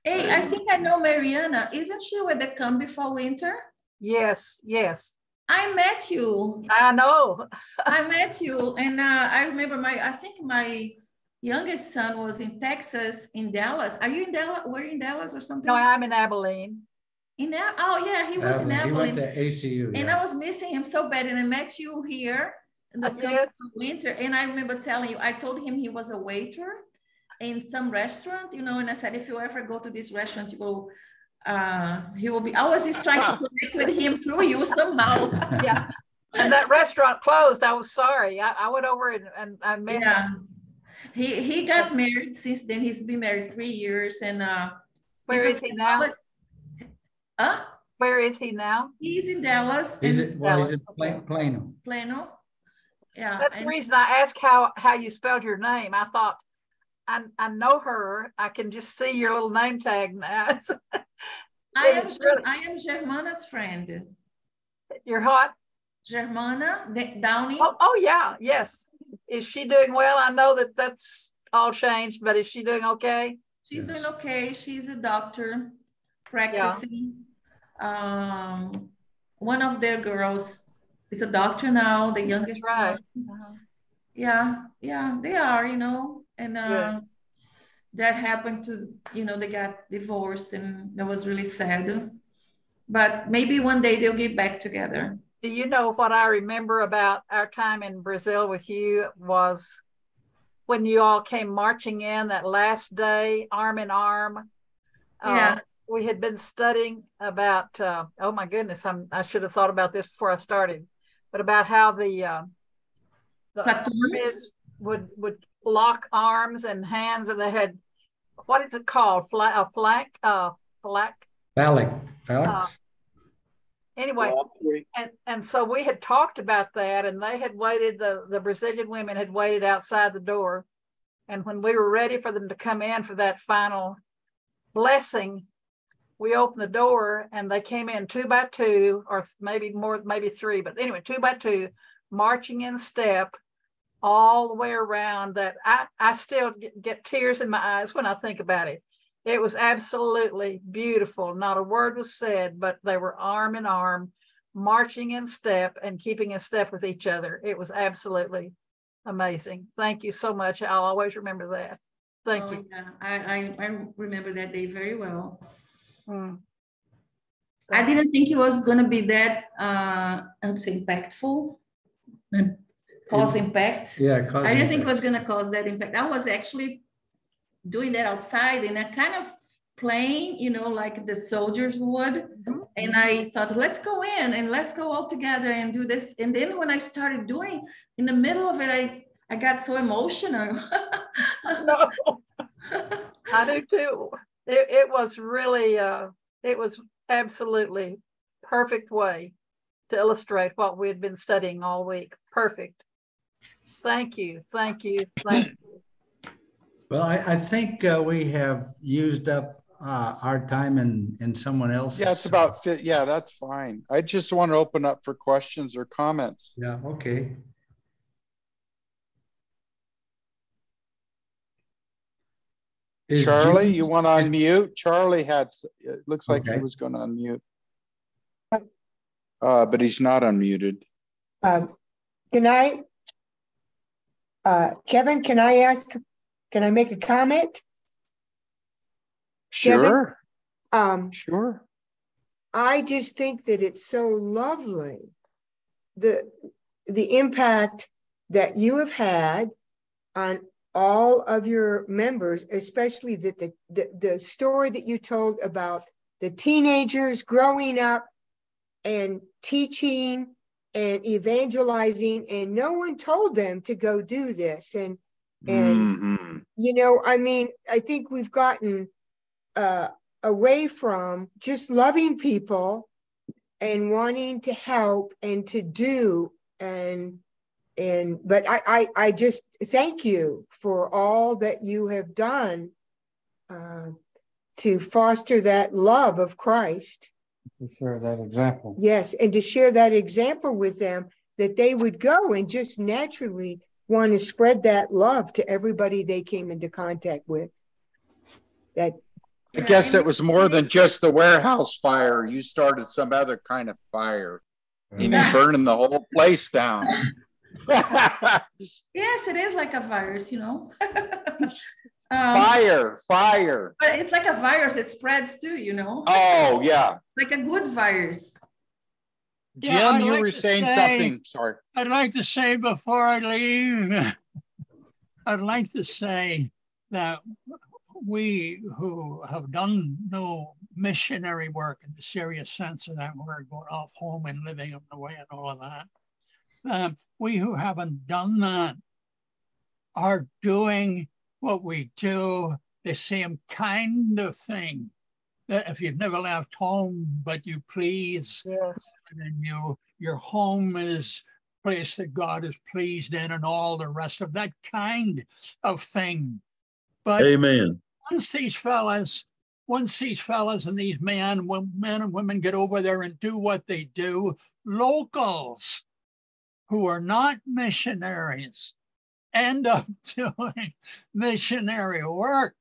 Hey, I think I know Mariana. Isn't she with the Come Before Winter? Yes, yes. I met you. I know. I met you, and I remember I think my youngest son was in Texas, in Dallas. Are you in Dallas? Were you in Dallas or something? No, I'm in Abilene. Oh yeah, he was in He went Abilene. to ACU. And Yeah. I was missing him so bad. And I met you here in the Yes. winter. And I remember telling you, I told him he was a waiter in some restaurant, you know, and I said, if you ever go to this restaurant, you go, he will be, I was just trying to connect with him through you somehow. Yeah. And that restaurant closed. I was sorry. I went over and I met him. He got married since then. He's been married 3 years. And where is he now? Huh? Where is he now? He's in Dallas. He's in Plano. Plano. Yeah. That's the reason I asked how you spelled your name. I thought, I know her. I can just see your little name tag now. I am Germana's friend. You're hot? Germana Downey. Oh yeah, yes. Is she doing well? I know that's all changed, but is she doing okay? She's doing okay. She's a doctor practicing. Yeah. One of their girls is a doctor now, the youngest one. Yeah, they are, you know, and that happened to, you know, they got divorced, and that was really sad. But maybe one day they'll get back together. Do you know what I remember about our time in Brazil with you was when you all came marching in that last day, arm in arm? Yeah. We had been studying about, oh my goodness, I should have thought about this before I started, but about how the armies would lock arms and hands, and they had, what is it called? Phalanx. Anyway, and so we had talked about that, and they had waited, the Brazilian women had waited outside the door. And when we were ready for them to come in for that final blessing, we opened the door and they came in 2 by 2, or maybe more, maybe 3, but anyway, 2 by 2, marching in step all the way around. That I still get tears in my eyes when I think about it. It was absolutely beautiful. Not a word was said, but they were arm in arm, marching in step and keeping in step with each other. It was absolutely amazing. Thank you so much. I'll always remember that. Thank you. Yeah. I remember that day very well. I didn't think it was going to be that, I would say, impactful. Cause impact. Yeah, I didn't think it was going to cause that impact. I was actually doing that outside and I kind of playing, you know, like the soldiers would. And I thought, let's go in and let's go all together and do this. And then when I started doing, in the middle of it, I got so emotional. No, I do too. It was really, it was absolutely perfect way to illustrate what we had been studying all week. Perfect. Thank you. Thank you. Thank you. Well, I think we have used up our time and someone else. Yeah, it's about fit. Yeah, that's fine. I just want to open up for questions or comments. Yeah, okay. Charlie, you want to unmute? Charlie had, it looks like he was going to unmute. But he's not unmuted. Can I, Kevin, can I make a comment? Sure. Kevin? Sure. I just think that it's so lovely, the impact that you have had on all of your members, especially the story that you told about the teenagers growing up and teaching and evangelizing, and no one told them to go do this. And you know, I mean, I think we've gotten away from just loving people and wanting to help and to do, but I just thank you for all that you have done to foster that love of Christ. To share that example. Yes, and to share that example with them, that they would go and just naturally want to spread that love to everybody they came into contact with. That I guess it was more than just the warehouse fire. You started some other kind of fire. You mean burning the whole place down? Yes, it is like a virus, you know. Fire. But it's like a virus. It spreads too, you know. Oh, yeah. Like a good virus. Jim, you were saying something. Sorry. I'd like to say before I leave, I'd like to say that we who have done no missionary work in the serious sense of that word, going off home and living away and all of that, we who haven't done that are doing what we do, the same kind of thing. That if you've never left home, but you please, Yes. and your home is a place that God is pleased in, and all the rest of that kind of thing. But Amen. once these fellas and these men and women get over there and do what they do, locals who are not missionaries end up doing missionary work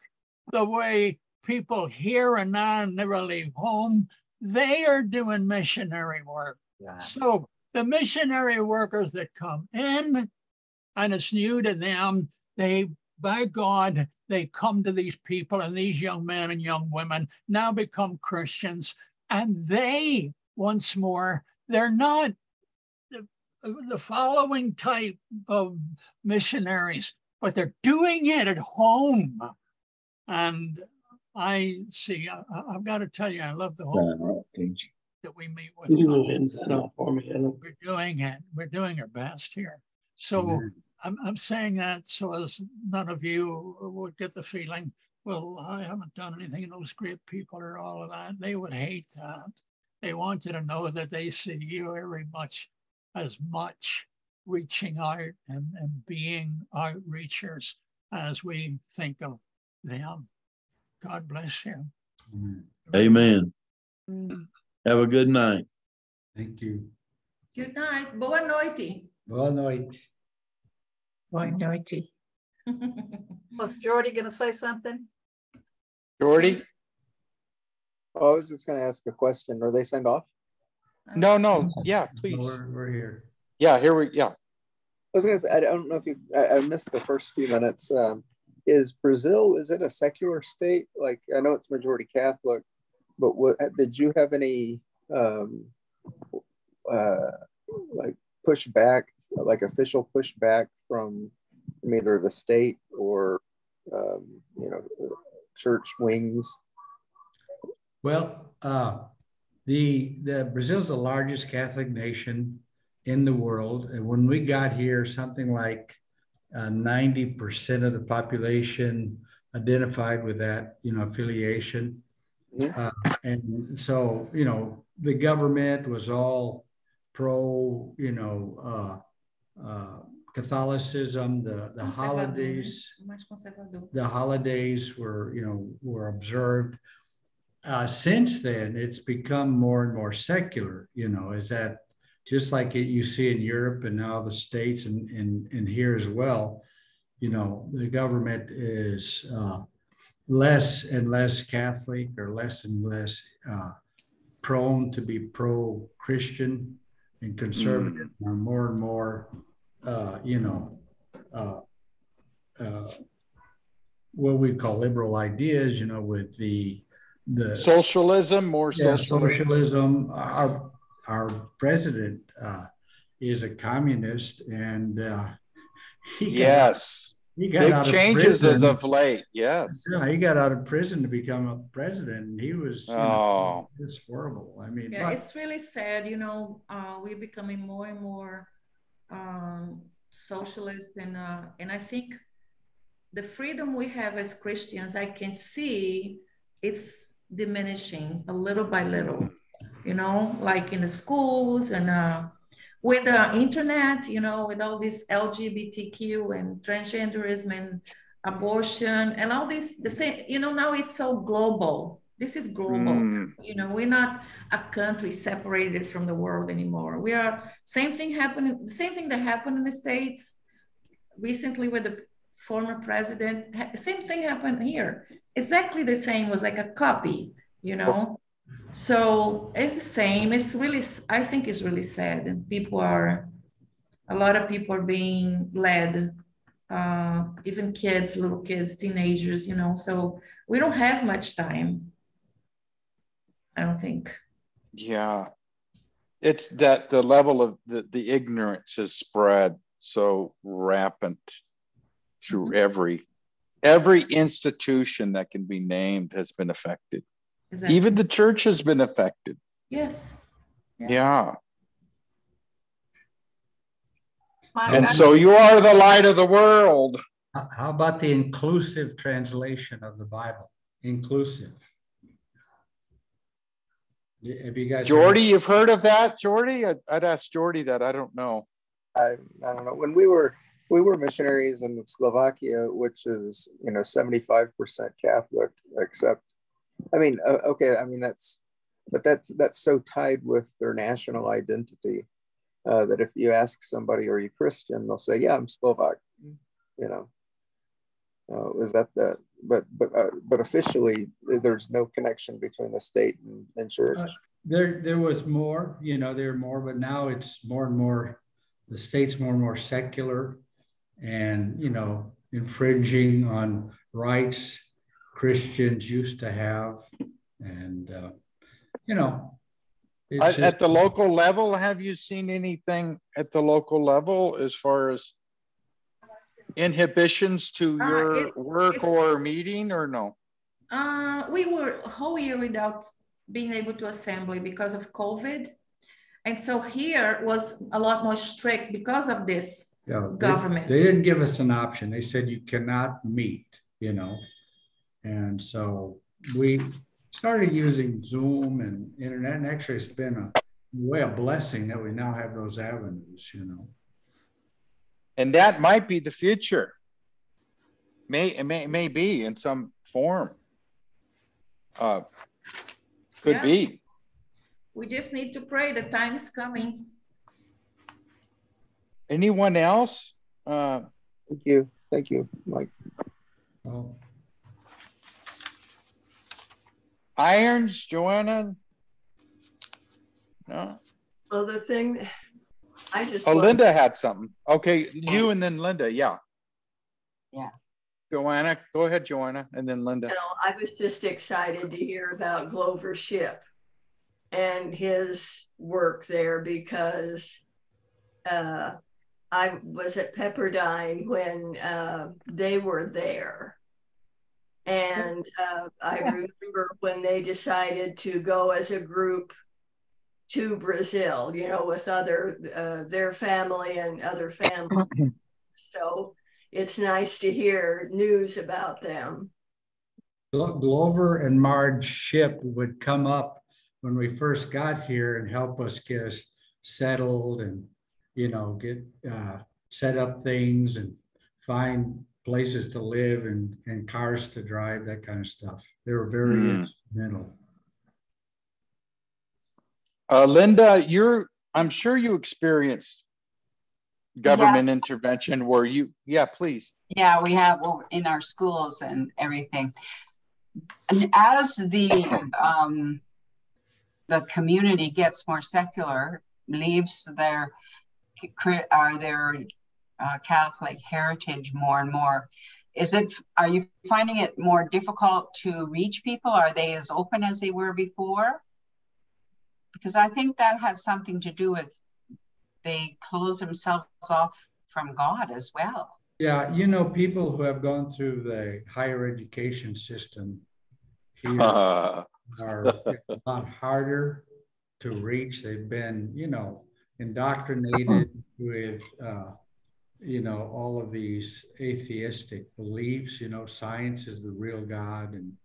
the way people here and now never leave home. They are doing missionary work. Yeah. So the missionary workers that come in, and it's new to them, by God, they come to these people, and these young men and young women now become Christians, and they, once more, they're not the following type of missionaries, but they're doing it at home. And I see, I've got to tell you, I love the whole that we meet with. We're doing it. We're doing our best here. So I'm saying that so as none of you would get the feeling, well, I haven't done anything, and those great people or all of that. They would hate that. They want you to know that they see you very much as much reaching out and being outreachers as we think of them. God bless you. Amen. Have a good night. Thank you. Good night. Boa noite. Boa noite. Boa noite. Was Jordy going to say something? Jordy? Oh, I was just going to ask a question. Are they signed off? No. Yeah, please. We're here. Yeah, I was going to say, I don't know if I missed the first few minutes. Is Brazil, is it a secular state? Like, I know it's majority Catholic, but did you have any like pushback, like official pushback from either the state or church wings? Well, the Brazil's the largest Catholic nation in the world, and when we got here, something like 90% of the population identified with that, affiliation. And so, the government was all pro, Catholicism. The holidays were observed. Since then, it's become more and more secular. Is that just like you see in Europe and now the States and here as well? The government is less and less Catholic, or less and less prone to be pro-Christian and conservative, or more and more, what we call liberal ideas, with the socialism, more socialism. Our president is a communist, and he got big changes as of late. Yes. Yeah, he got out of prison to become a president, and he was. It's horrible. I mean, it's really sad. We're becoming more and more socialist, and I think the freedom we have as Christians, I can see it's diminishing a little by little. Like in the schools and with the internet, with all this LGBTQ and transgenderism and abortion and all this, now it's so global. This is global. We're not a country separated from the world anymore. We are same thing that happened in the States recently with the former president. Same thing happened here. Exactly the same, was like a copy, So it's the same. It's really, I think it's really sad. And a lot of people are being led, even kids, little kids, teenagers, so we don't have much time, I don't think. Yeah. It's that the level of the ignorance has spread so rampant through every institution that can be named has been affected. Exactly. Even the church has been affected. Yes. Yeah. And so you are the light of the world. How about the inclusive translation of the Bible? Inclusive. Have you guys Jordy, you've heard of that, Jordy? I'd ask Jordy that. I don't know. I don't know. When we were missionaries in Slovakia, which is 75% Catholic, except that's so tied with their national identity that if you ask somebody, are you Christian, they'll say, yeah, I'm Slovak. Is that the but officially there's no connection between the state and church. There was more, there were more, but now it's more and more, the state's more and more secular and, infringing on rights Christians used to have. And, at the local level, have you seen anything at the local level as far as inhibitions to your work or meeting, or no? We were a whole year without being able to assemble because of COVID. And so here was a lot more strict because of this government. They didn't give us an option. They said you cannot meet, And so we started using Zoom and internet, and actually it's been a blessing that we now have those avenues, And that might be the future. May be in some form. Could be. We just need to pray. The time is coming. Anyone else? Thank you, Mike. Oh. Irons, Joanna? No? Well, the thing I just Linda had something. Okay, you and then Linda, yeah. Yeah. Joanna, go ahead, Joanna, and then Linda. I was just excited to hear about Glover Ship and his work there because I was at Pepperdine when they were there. And I remember when they decided to go as a group to Brazil, with their family and other families. So it's nice to hear news about them. Glover and Marge Ship would come up when we first got here and help us get us settled and, get set up things and find places to live and cars to drive, that kind of stuff. They were very instrumental. Linda, I'm sure you experienced government intervention where please. Yeah, we have in our schools and everything. And as the community gets more secular, leaves their Catholic heritage more and more, are you finding it more difficult to reach people? Are they as open as they were before? Because I think that has something to do with they close themselves off from God as well. Yeah, people who have gone through the higher education system here are a lot harder to reach. They've been, indoctrinated with, all of these atheistic beliefs, science is the real God and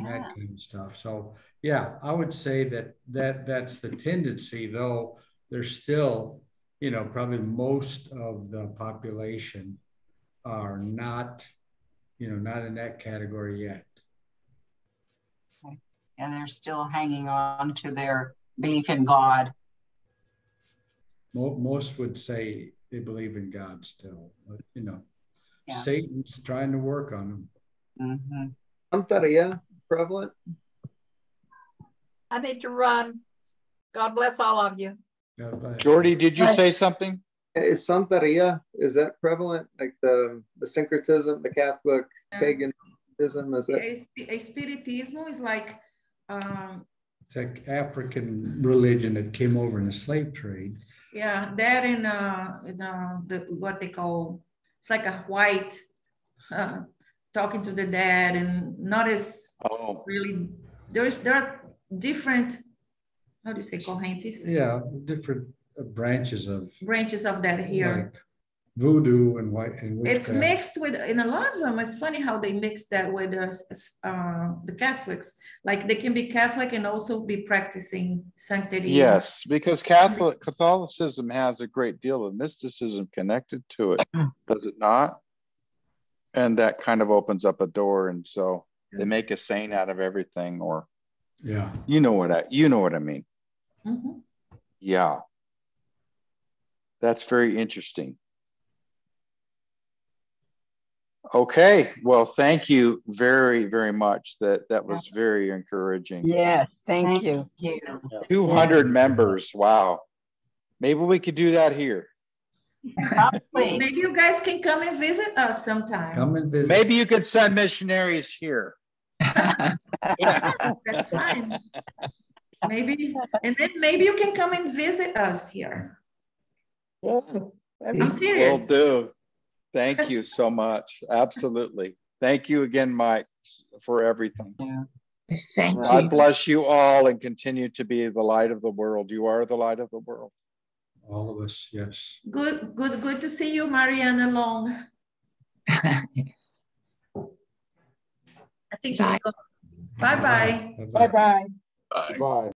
that kind of stuff. So, yeah, I would say that's the tendency, though there's still, probably most of the population are not, not in that category yet. Okay. And they're still hanging on to their belief in God. Most would say they believe in God still, but Satan's trying to work on them. Santeria prevalent? I need to run. God bless all of you. Jordy, did you say something? Is Santeria, is that prevalent? Like the syncretism, the Catholic paganism, is that? Spiritismo is like it's like African religion that came over in the slave trade. Yeah, that in what they call, it's like a white talking to the dead, and not as really. There are different. How do you say correntes? Yeah, different branches of that here. Like voodoo and white and witchcraft. It's mixed with, in a lot of them. It's funny how they mix that with the Catholics. Like they can be Catholic and also be practicing sanctity. Yes, because Catholicism has a great deal of mysticism connected to it, does it not? And that kind of opens up a door, and so they make a saint out of everything, or you know what I mean. Mm-hmm. Yeah, that's very interesting. Okay, well, thank you very, very much. That was very encouraging. Yes, thank you. 200 members. Wow. Maybe we could do that here. Probably. Maybe you guys can come and visit us sometime. Come and visit. Maybe you could send missionaries here. Yeah, that's fine. Maybe, and then maybe you can come and visit us here. I'm serious. Will do. Thank you so much. Absolutely. Thank you again, Mike, for everything. Thank you. God bless you all and continue to be the light of the world. You are the light of the world. All of us, yes. Good to see you, Mariana Long. I think she's gone. Bye-bye. Bye-bye. Bye.